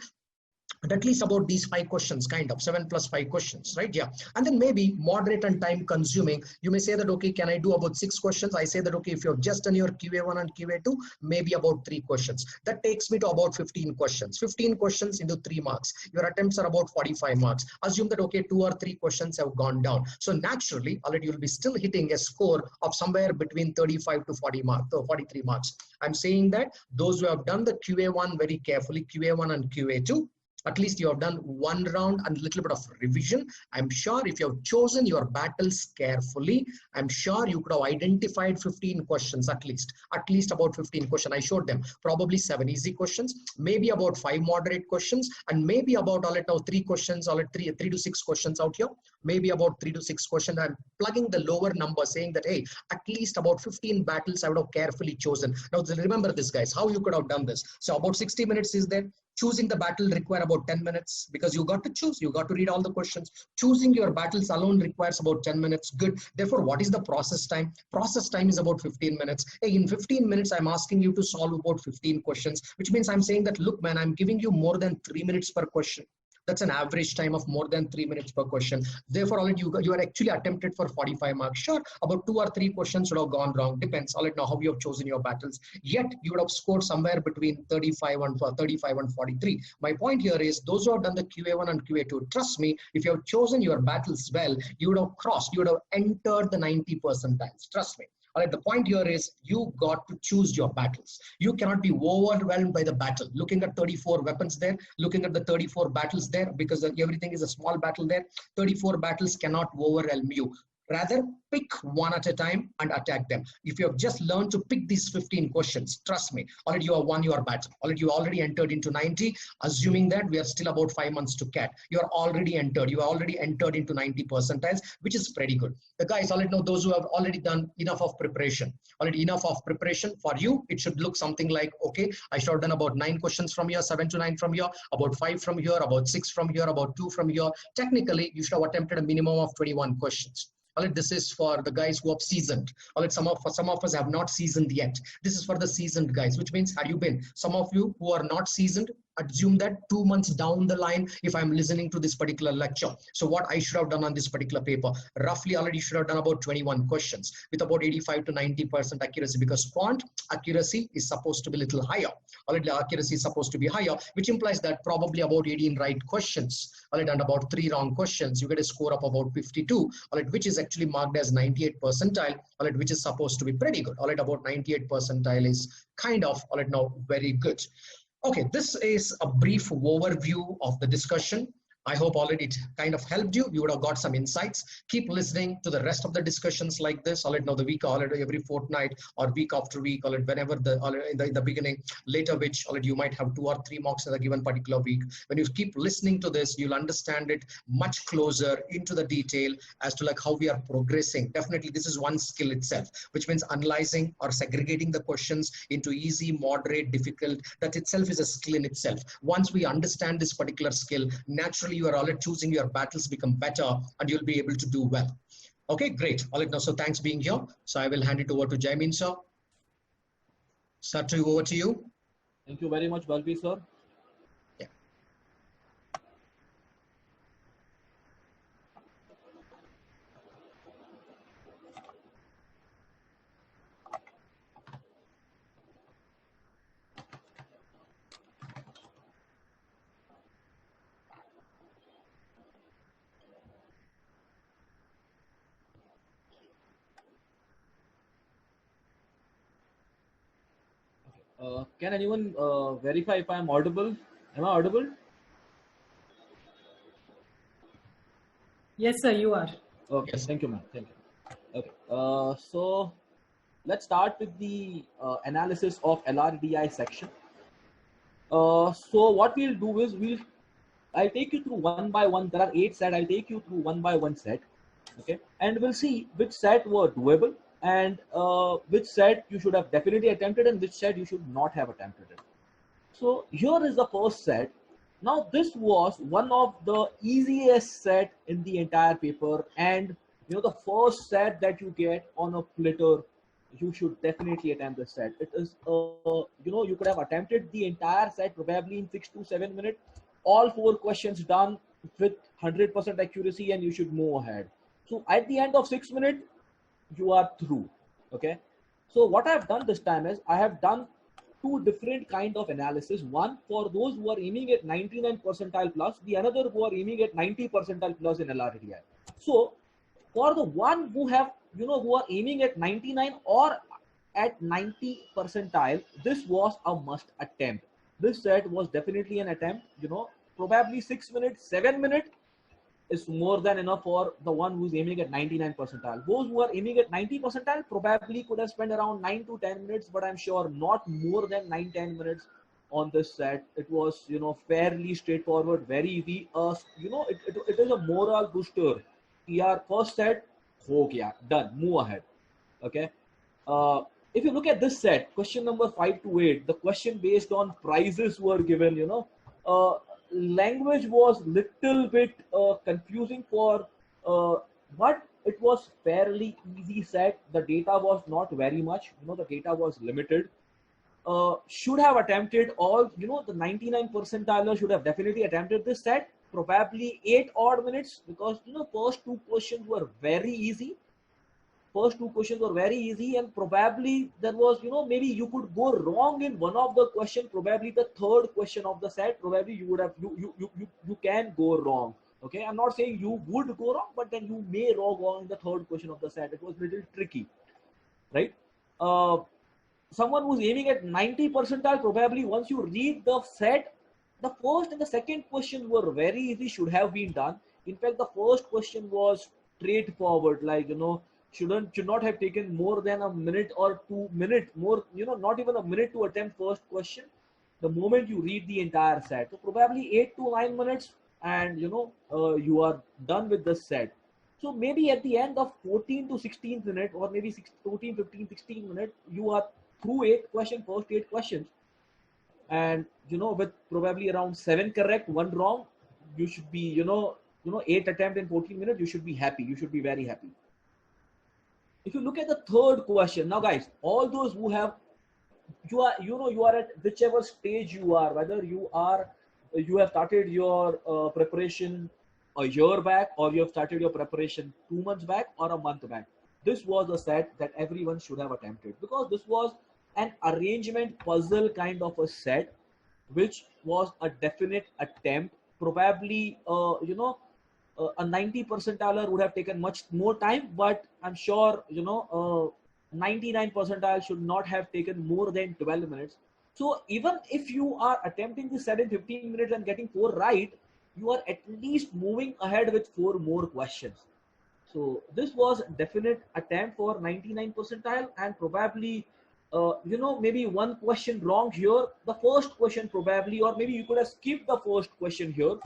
and at least about these 5 questions, kind of 7 plus 5 questions, right? Yeah. And then maybe moderate and time consuming. You may say that, okay, can I do about 6 questions? I say that, okay, if you've just done your QA1 and QA2, maybe about 3 questions. That takes me to about 15 questions. 15 questions into 3 marks. Your attempts are about 45 marks. Assume that, okay, 2 or 3 questions have gone down. So naturally, already you'll be still hitting a score of somewhere between 35 to 40 marks, or 43 marks. I'm saying that those who have done the QA1 very carefully, QA1 and QA2, At least you have done one round and a little bit of revision. I'm sure if you have chosen your battles carefully, I'm sure you could have identified 15 questions at least about 15 questions. I showed them probably 7 easy questions, maybe about 5 moderate questions, and maybe about all it now 3 questions, all it 3 to 6 questions out here, maybe about 3 to 6 questions. I'm plugging the lower number, saying that, hey, at least about 15 battles I would have carefully chosen. Now remember this, guys, how you could have done this. So about 60 minutes is there. Choosing the battle require about 10 minutes because you got to choose, you got to read all the questions. Choosing your battles alone requires about 10 minutes. Good. Therefore, what is the process time? Process time is about 15 minutes. Hey, in 15 minutes, I'm asking you to solve about 15 questions, which means I'm saying that, look, man, I'm giving you more than 3 minutes per question. That's an average time of more than 3 minutes per question. Therefore, already you are actually attempted for 45 marks. Sure, about 2 or 3 questions would have gone wrong. Depends. Already now how you have chosen your battles. Yet you would have scored somewhere between 35 and 43. My point here is those who have done the QA1 and QA2, trust me, if you have chosen your battles well, you would have crossed, you would have entered the 90 percentiles. Trust me. All right, the point here is you got to choose your battles. You cannot be overwhelmed by the battle. Looking at 34 weapons there, looking at the 34 battles there, because everything is a small battle there. 34 battles cannot overwhelm you. Rather, pick one at a time and attack them. If you have just learned to pick these 15 questions, trust me, already you have won your battle. You already entered into 90, assuming that we are still about 5 months to CAT. You are already entered. You are already entered into 90 percentiles, which is pretty good. The guys already know those who have already done enough of preparation. Already enough of preparation for you. It should look something like, okay, I should have done about 9 questions from here, 7 to 9 from here, about 5 from here, about 6 from here, about 2 from here. Technically, you should have attempted a minimum of 21 questions. All right, this is for the guys who have seasoned. All right, some of us have not seasoned yet. This is for the seasoned guys, which means, had you been, some of you who are not seasoned, assume that 2 months down the line, if I'm listening to this particular lecture, so what I should have done on this particular paper, roughly already should have done about 21 questions with about 85 to 90% accuracy, because quant accuracy is supposed to be a little higher. Already accuracy is supposed to be higher, which implies that probably about 18 right questions, already, and about 3 wrong questions, you get a score of about 52, already, which is actually marked as 98 percentile, already, which is supposed to be pretty good. Already, about 98 percentile is kind of, already, now very good. Okay, this is a brief overview of the discussion. I hope already it kind of helped you. You would have got some insights. Keep listening to the rest of the discussions like this. Already now the week, already every fortnight or week after week, already whenever in the beginning, later which already you might have 2 or 3 mocks in a given particular week. When you keep listening to this, you'll understand it much closer into the detail as to like how we are progressing. Definitely, this is one skill itself, which means analyzing or segregating the questions into easy, moderate, difficult. That itself is a skill in itself. Once we understand this particular skill, naturally you are already choosing your battles become better and you'll be able to do well. Okay, great. All right, now, so thanks being here. So I will hand it over to Jaimin, sir. Sir, over to you. Thank you very much, Balbi, sir. Yeah. Can anyone verify if I am audible? Am I audible? Yes, sir, you are. Okay, Yes. Thank you, ma'am. Thank you. Okay, so let's start with the analysis of LRDI section. So what we'll do is I'll take you through one by one. There are 8 sets. I'll take you through one by one set. Okay, and we'll see which set were doable and which set you should have definitely attempted and which set you should not have attempted it. So here is the first set. Now this was one of the easiest set in the entire paper, and the first set that you get on a flitter, you should definitely attempt this set. It is you could have attempted the entire set probably in 6 to 7 minutes, all 4 questions done with 100% accuracy, and you should move ahead. So at the end of 6 minutes, you are through. Okay, so what I have done this time is I have done 2 different kind of analysis. One for those who are aiming at 99 percentile plus, the another who are aiming at 90 percentile plus in LRDI. So for the one who have who are aiming at 99 or at 90 percentile, this was a must attempt. This set was definitely an attempt. probably 6 minutes, 7 minutes is more than enough for the one who's aiming at 99 percentile. Those who are aiming at 90 percentile probably could have spent around 9 to 10 minutes, but I'm sure not more than 9-10 minutes on this set. It was, fairly straightforward, very easy. It is a moral booster. Yaar, first set, ho gaya, done, move ahead. Okay. If you look at this set, question number 5 to 8, the question based on prizes were given, language was little bit confusing but it was fairly easy set. The data was not very much, the data was limited. Should have attempted all, the 99 percentile should have definitely attempted this set, probably 8 odd minutes, because, first two questions were very easy. And probably there was, maybe you could go wrong in one of the question, probably the third question of the set, probably you would have, you can go wrong. Okay, I'm not saying you would go wrong, but then you may go wrong in the third question of the set. It was a little tricky, right? Someone who's aiming at 90 percentile, probably once you read the set, the first and the second question were very easy, should have been done. In fact, the first question was straightforward, like, should not have taken more than a minute or 2 minutes, more, not even a minute to attempt first question the moment you read the entire set. So probably 8 to 9 minutes, and you are done with the set. So maybe at the end of 14 to 16 minutes, or maybe 14, 15, 16 minutes, you are through 8 questions, first 8 questions, and with probably around 7 correct, 1 wrong, you should be 8 attempt in 14 minutes, you should be happy, you should be very happy. If you look at the third question, now guys, all those who have, you are at whichever stage you are, whether you have started your preparation a year back, or you have started your preparation 2 months back or a month back, this was a set that everyone should have attempted, because this was an arrangement puzzle kind of a set, which was a definite attempt. Probably a 90 percentile would have taken much more time, but I'm sure 99 percentile should not have taken more than 12 minutes. So even if you are attempting the set in 15 minutes and getting 4 right, you are at least moving ahead with 4 more questions. So this was a definite attempt for 99 percentile, and probably maybe 1 question wrong here, the first question probably, or maybe you could have skipped the first question here,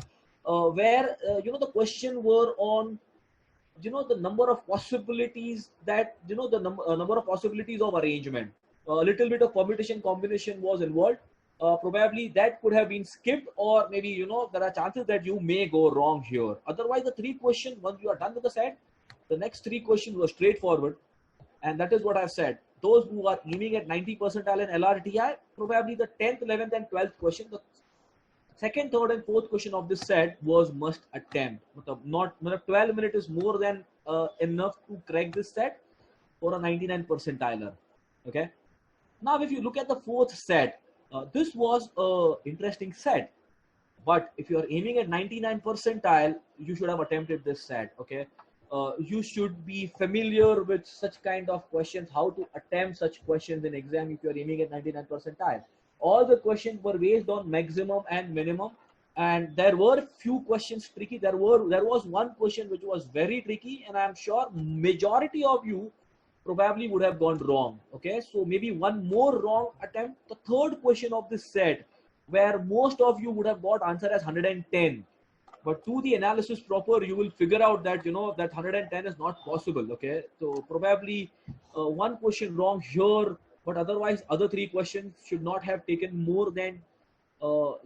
where the question were on the number of possibilities that the number of possibilities of arrangement. A little bit of permutation combination was involved. Probably that could have been skipped, or maybe there are chances that you may go wrong here. Otherwise, the 3 questions, once you are done with the set, the next 3 questions were straightforward, and that is what I've said. Those who are aiming at 90 percentile in LRTI, probably the 10th, 11th, and 12th question, the second, third, and fourth question of this set was must attempt. Not 12 minutes is more than enough to crack this set for a 99 percentiler. Okay. Now, if you look at the fourth set, this was a interesting set. But if you are aiming at 99 percentile, you should have attempted this set. Okay. You should be familiar with such kind of questions, how to attempt such questions in exam if you are aiming at 99 percentile. All the questions were based on maximum and minimum, and there were few questions tricky. There was 1 question which was very tricky, and I'm sure majority of you probably would have gone wrong. Okay, so maybe 1 more wrong attempt. The third question of this set, where most of you would have got answer as 110, but to the analysis proper, you will figure out that that 110 is not possible. Okay, so probably 1 question wrong here, but otherwise other 3 questions should not have taken more than 2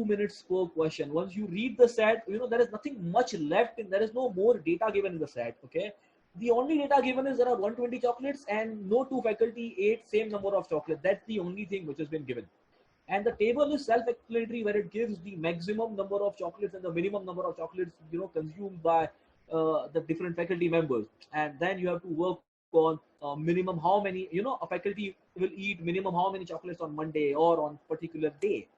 minutes per question. Once you read the set, there is nothing much left, and there is no more data given in the set. Okay, the only data given is there are 120 chocolates and no 2 faculty ate same number of chocolates. That's the only thing which has been given. And the table is self-explanatory, where it gives the maximum number of chocolates and the minimum number of chocolates consumed by the different faculty members. And then you have to work on minimum how many, a faculty will eat minimum how many chocolates on Monday or on particular day.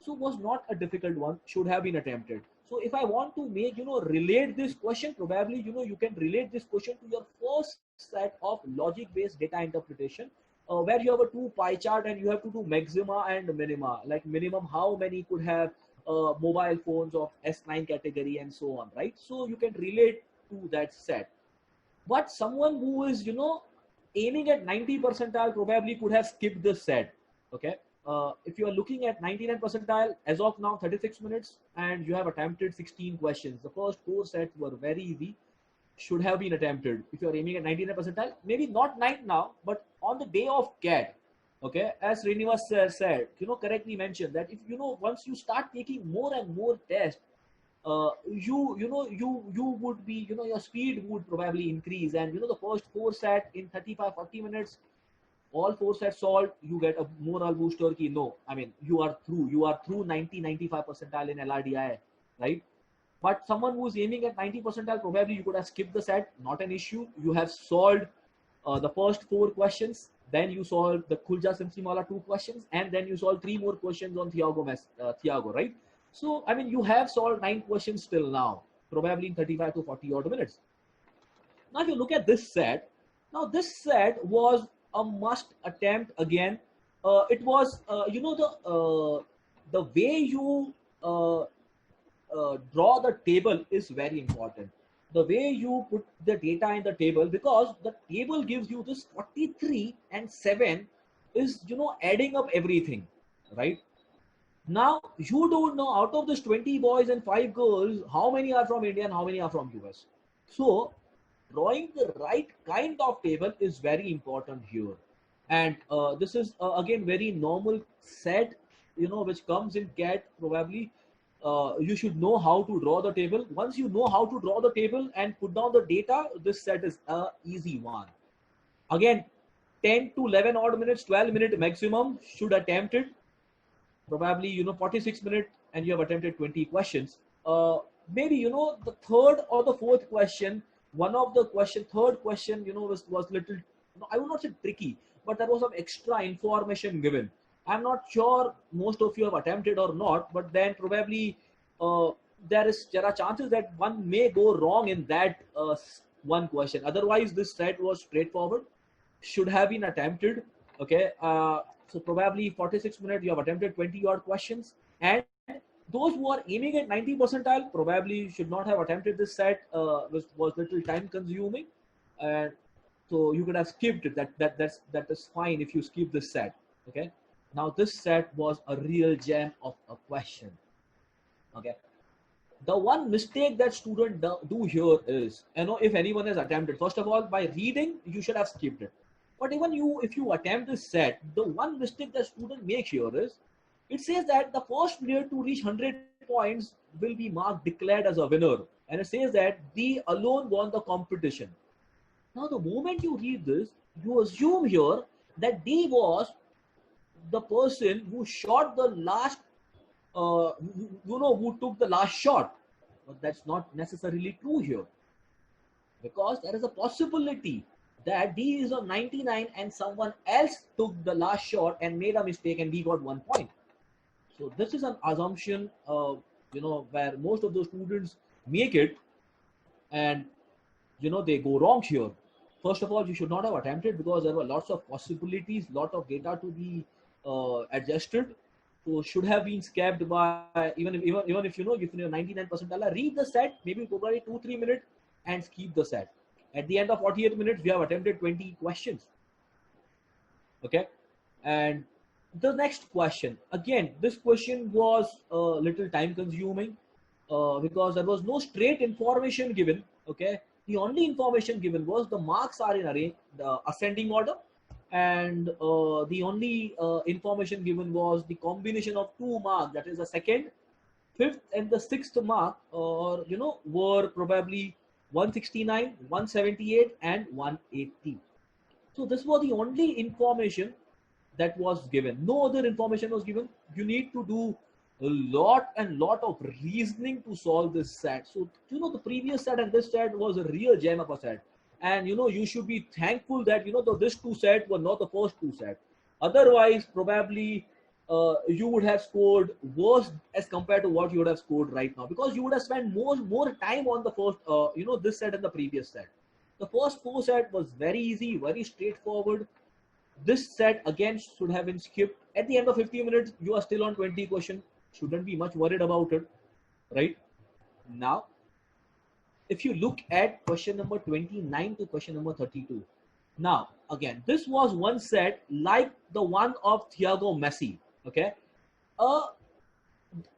So was not a difficult one, should have been attempted. So if I want to make, relate this question, probably, you can relate this question to your first set of logic-based data interpretation, where you have a 2 pie chart and you have to do maxima and minima. Like minimum, how many could have mobile phones of S9 category and so on, right? So you can relate to that set. But someone who is, aiming at 90 percentile probably could have skipped this set. Okay. If you are looking at 99 percentile, as of now, 36 minutes, and you have attempted 16 questions. The first 4 sets were very easy, should have been attempted. If you are aiming at 99 percentile, maybe not 9 now, but on the day of CAT, okay, as Srinivas said, correctly mentioned that if, once you start taking more and more tests, you would be, your speed would probably increase. And, the first 4 set in 35-40 minutes, all 4 sets solved, you get a moral booster ki no, I mean, you are through 90-95 percentile in LRDI, right? But someone who's aiming at 90 percentile, probably you could have skipped the set, not an issue. You have solved the first 4 questions, then you solved the Khulja Simsimala 2 questions, and then you solved 3 more questions on Thiago, right? So, I mean, you have solved 9 questions till now, probably in 35 to 40 odd minutes. Now, if you look at this set, now this set was a must attempt again. It was, the way you draw the table is very important. The way you put the data in the table, because the table gives you this 43 and 7 is, adding up everything, right? Now, you don't know out of this 20 boys and 5 girls, how many are from India and how many are from US. So, drawing the right kind of table is very important here. And this is, again, very normal set, which comes in CAT probably. You should know how to draw the table. Once you know how to draw the table and put down the data, this set is an easy one. Again, 10 to 11 odd minutes, 12-minute maximum should attempt it. Probably, 46 minutes and you have attempted 20 questions. Maybe, the third or the fourth question, third question, was little, I would not say tricky, but there was some extra information given. I'm not sure most of you have attempted or not, but then probably there are chances that one may go wrong in that one question. Otherwise, this set was straightforward, should have been attempted. Okay, so probably 46 minutes you have attempted 20 odd questions, and those who are aiming at 90 percentile probably should not have attempted this set. Was little time consuming, and so you could have skipped it. That is fine if you skip this set. Okay. Now this set was a real gem of a question. Okay. The one mistake that students do here is, if anyone has attempted, first of all, by reading, you should have skipped it. But even if you attempt this set, the one mistake that students make here is, it says that the first player to reach 100 points will be declared as a winner. And it says that D alone won the competition. Now, the moment you read this, you assume here that D was the person who shot the last, who took the last shot. But that's not necessarily true here, because there is a possibility that D is on 99 and someone else took the last shot and made a mistake and D got 1 point. So this is an assumption, where most of the students make it, and they go wrong here. First of all, you should not have attempted, because there were lots of possibilities, lot of data to be adjusted. So should have been skipped by, even if you're 99 percentile, read the set, maybe probably 2-3 minutes and skip the set. At the end of 48 minutes, we have attempted 20 questions. Okay. And the next question, again, this question was a little time consuming because there was no straight information given. Okay. The only information given was the marks are in the ascending order, and the only information given was the combination of 2 marks, that is the second, 5th and the 6th mark, were probably 169, 178 and 180. So this was the only information that was given. No other information was given. You need to do a lot of reasoning to solve this set. So, the previous set and this set was a real gem of a set. And, you should be thankful that, this 2 sets were not the first 2 sets. Otherwise, probably you would have scored worse as compared to what you would have scored right now, because you would have spent more time on the first, this set and the previous set. The first 4 set was very easy, very straightforward. This set again should have been skipped. At the end of 50 minutes, you are still on 20 questions. shouldn't be much worried about it, right? Now, if you look at question number 29 to question number 32, now again, this was one set like the one of Thiago Messi, okay?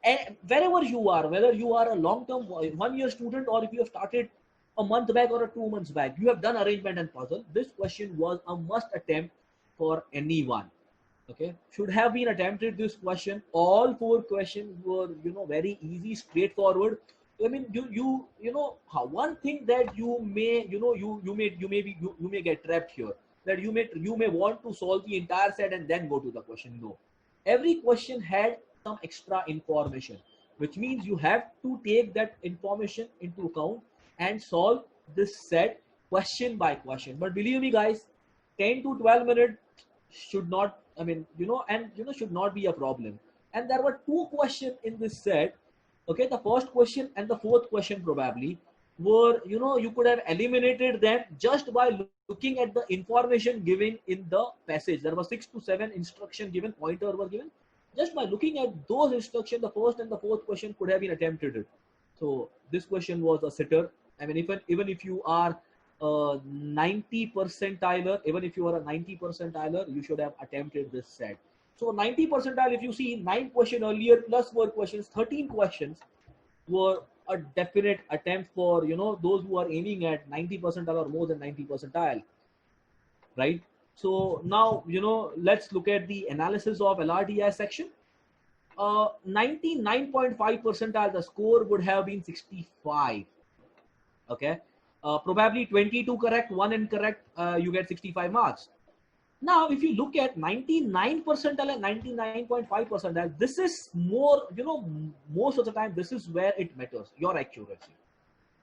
And wherever you are, whether you are a long-term 1-year student or if you have started a month back or 2 months back, you have done arrangement and puzzle. This question was a must attempt for anyone. Okay, should have been attempted this question. All 4 questions were, very easy, straightforward. I mean, you know how one thing that you may, you may get trapped here, that you may want to solve the entire set and then go to the question. No, every question had some extra information, which means you have to take that information into account and solve this set question by question. But believe me, guys, 10 to 12 minutes should not, should not be a problem. And there were 2 questions in this set. Okay, the first question and the 4th question probably were, you could have eliminated them just by looking at the information given in the passage. There were 6 to 7 instructions given, pointer were given. Just by looking at those instructions, the 1st and the 4th question could have been attempted. So this question was a sitter. I mean, even if you are 90 percentiler, even if you are a 90 percentiler, you should have attempted this set. So 90 percentile, if you see 9 questions earlier plus 4 questions, 13 questions were a definite attempt for, those who are aiming at 90 percentile or more than 90 percentile, right? So now, let's look at the analysis of LRDI section. 99.5 percentile, the score would have been 65. Okay. Probably 22 correct, 1 incorrect, you get 65 marks. Now, if you look at 99 percentile and 99.5 percentile, this is more, most of the time, this is where it matters, your accuracy.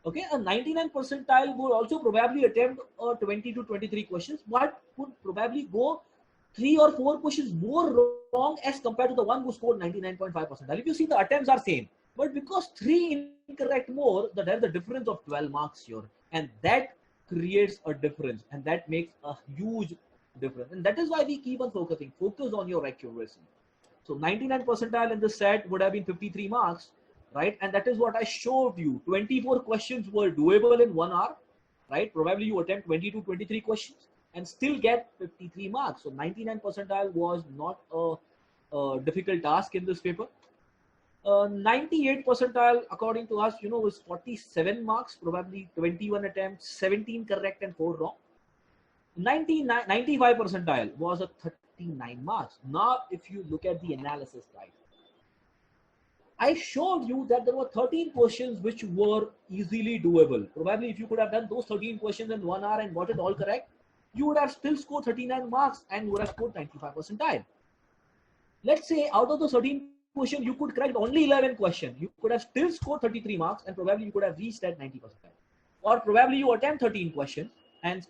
Okay, a 99 percentile would also probably attempt 20 to 23 questions, but would probably go 3 or 4 questions more wrong as compared to the one who scored 99.5 percentile. If you see, the attempts are same, but because 3 incorrect more, there's a difference of 12 marks here, and that creates a difference, and that makes a huge difference. And that is why we keep on focus on your accuracy. So 99 percentile in this set would have been 53 marks, right? And that is what I showed you. 24 questions were doable in 1 hour, right? Probably you attempt 20 to 23 questions and still get 53 marks. So 99 percentile was not a difficult task in this paper. 98 percentile, according to us, was 47 marks, probably 21 attempts, 17 correct and 4 wrong. 95 percentile was a 39 marks. Now, if you look at the analysis, right, I showed you that there were 13 questions which were easily doable. Probably if you could have done those 13 questions in 1 hour and got it all correct, you would have still scored 39 marks and would have scored 95 percentile. Let's say out of the 13 questions, you could correct only 11 questions. You could have still scored 33 marks and probably you could have reached that 90 percentile. Or probably you attempt 13 questions and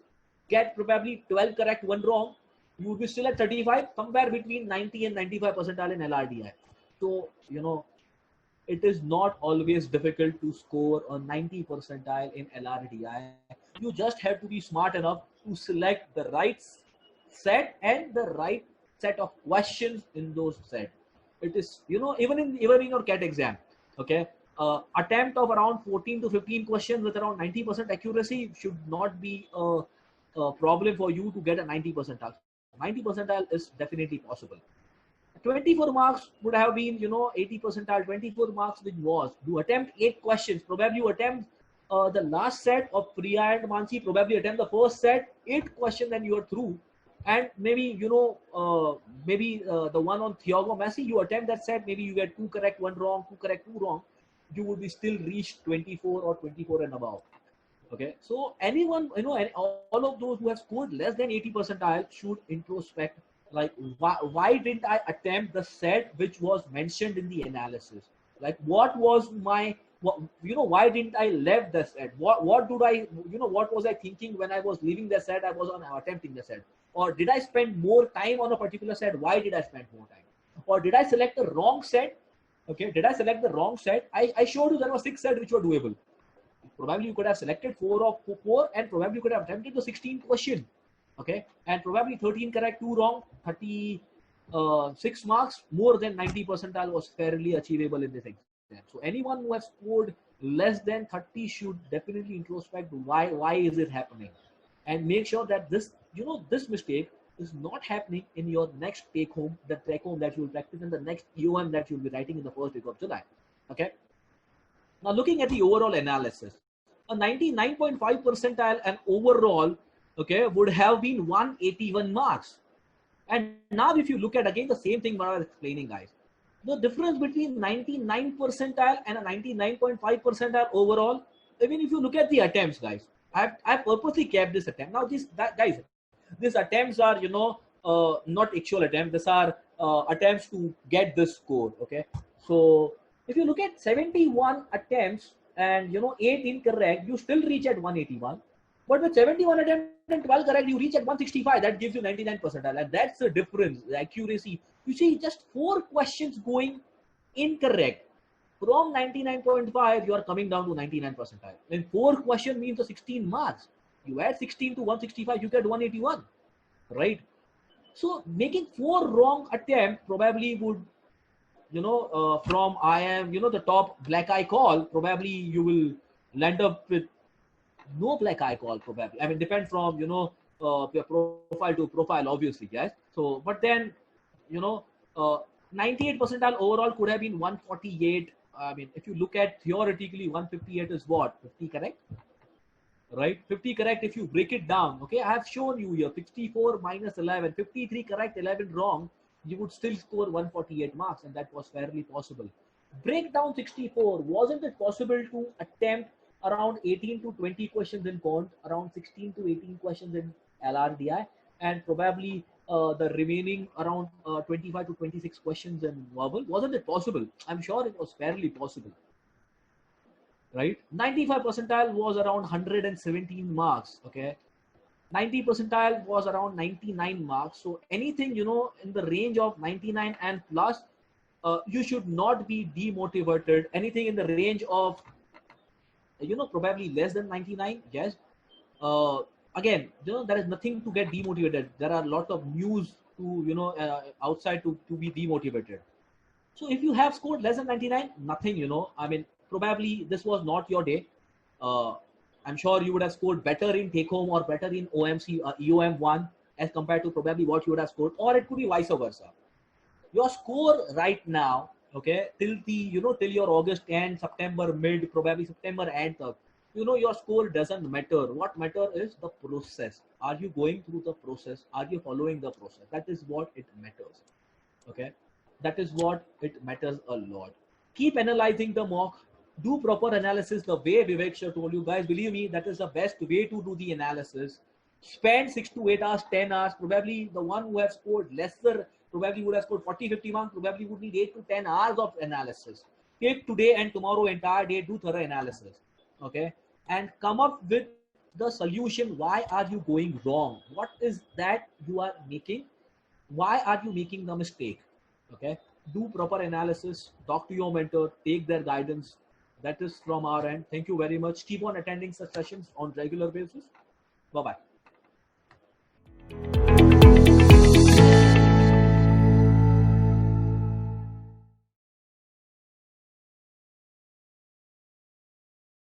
get probably 12 correct, 1 wrong, you would be still at 35, somewhere between 90 and 95 percentile in LRDI. So, it is not always difficult to score a 90 percentile in LRDI. You just have to be smart enough to select the right set and the right set of questions in those sets. It is, even in your CAT exam, okay, attempt of around 14 to 15 questions with around 90% accuracy should not be a problem for you to get a 90 percentile. 90 percentile is definitely possible. 24 marks would have been, 80 percentile. 24 marks which was you attempt 8 questions. Probably you attempt the last set of Priya and Mansi. Probably attempt the first set, 8 questions, and you are through. And maybe, the one on Thiago Messi, you attempt that set. Maybe you get 2 correct, 1 wrong, 2 correct, 2 wrong. You would be still reach 24 or 24 and above. Okay, so anyone, all of those who have scored less than 80 percentile should introspect, like, why didn't I attempt the set which was mentioned in the analysis? Like, what was my, why didn't I left the set? What was I thinking when I was leaving the set? I was on attempting the set, or did I spend more time on a particular set? Why did I spend more time? Or did I select the wrong set? Okay, did I select the wrong set? I showed you there were 6 sets which were doable. Probably you could have selected 4 and probably you could have attempted the 16 question. Okay, and probably 13 correct, 2 wrong, 30, 6 marks, more than 90 percentile was fairly achievable in this exam. So anyone who has scored less than 30 should definitely introspect why is it happening, and make sure that this, you know, this mistake is not happening in your next take home that you will practice in the next EOM that you'll be writing in the first week of July. Okay. Now looking at the overall analysis, a 99.5 percentile and overall, okay, would have been 181 marks. And now if you look at again the same thing what I was explaining, guys, the difference between 99 percentile and a 99.5 percentile overall, even if you look at the attempts, guys, I've purposely kept this attempt. Now guys, these attempts are, you know, not actual attempts. These are attempts to get this score. Okay. So if you look at 71 attempts and, you know, 8 incorrect, you still reach at 181. But with 71 attempts and 12 correct, you reach at 165. That gives you 99 percentile. And that's the difference, the accuracy. You see, just 4 questions going incorrect. From 99.5, you are coming down to 99 percentile. And 4 questions means the 16 marks. You add 16 to 165, you get 181, right? So making 4 wrong attempts probably would, you know, from I am, you know, the top black eye call, probably you will land up with no black eye call probably. I mean, depend from, you know, your profile to profile, obviously, guys. So, but then, you know, 98 percentile overall could have been 148. I mean, if you look at theoretically, 158 is what? 50 correct? Right? 50 correct if you break it down. Okay, I have shown you here 64 minus 11, 53 correct, 11 wrong. You would still score 148 marks, and that was fairly possible. Break down 64. Wasn't it possible to attempt around 18 to 20 questions in quant, around 16 to 18 questions in LRDI, and probably the remaining around 25 to 26 questions in verbal? Wasn't it possible? I'm sure it was fairly possible. Right? 95 percentile was around 117 marks. Okay. 90 percentile was around 99 marks. So anything, you know, in the range of 99 and plus, you should not be demotivated. Anything in the range of, you know, probably less than 99, yes. Again, you know, there is nothing to get demotivated. There are a lot of news to, you know, outside to be demotivated. So if you have scored less than 99, nothing, you know, I mean, probably this was not your day. I'm sure you would have scored better in take home or better in OMC EOM 1 as compared to probably what you would have scored, or it could be vice versa. Your score right now, okay, till the, you know, till your August end, September mid, probably September end, you know, your score doesn't matter. What matter is the process. Are you going through the process? Are you following the process? That is what it matters. Okay, that is what it matters a lot. Keep analyzing the mock. Do proper analysis the way Vivek Shah told you, guys. Believe me, that is the best way to do the analysis. Spend 6 to 8 hours, 10 hours. Probably the one who has scored lesser, probably would have scored 40, 50 marks, probably would need 8 to 10 hours of analysis. Take today and tomorrow entire day, do thorough analysis. Okay, and come up with the solution. Why are you going wrong? What is that you are making? Why are you making the mistake? Okay, do proper analysis, talk to your mentor, take their guidance. That is from our end. Thank you very much. Keep on attending such sessions on regular basis. Bye-bye.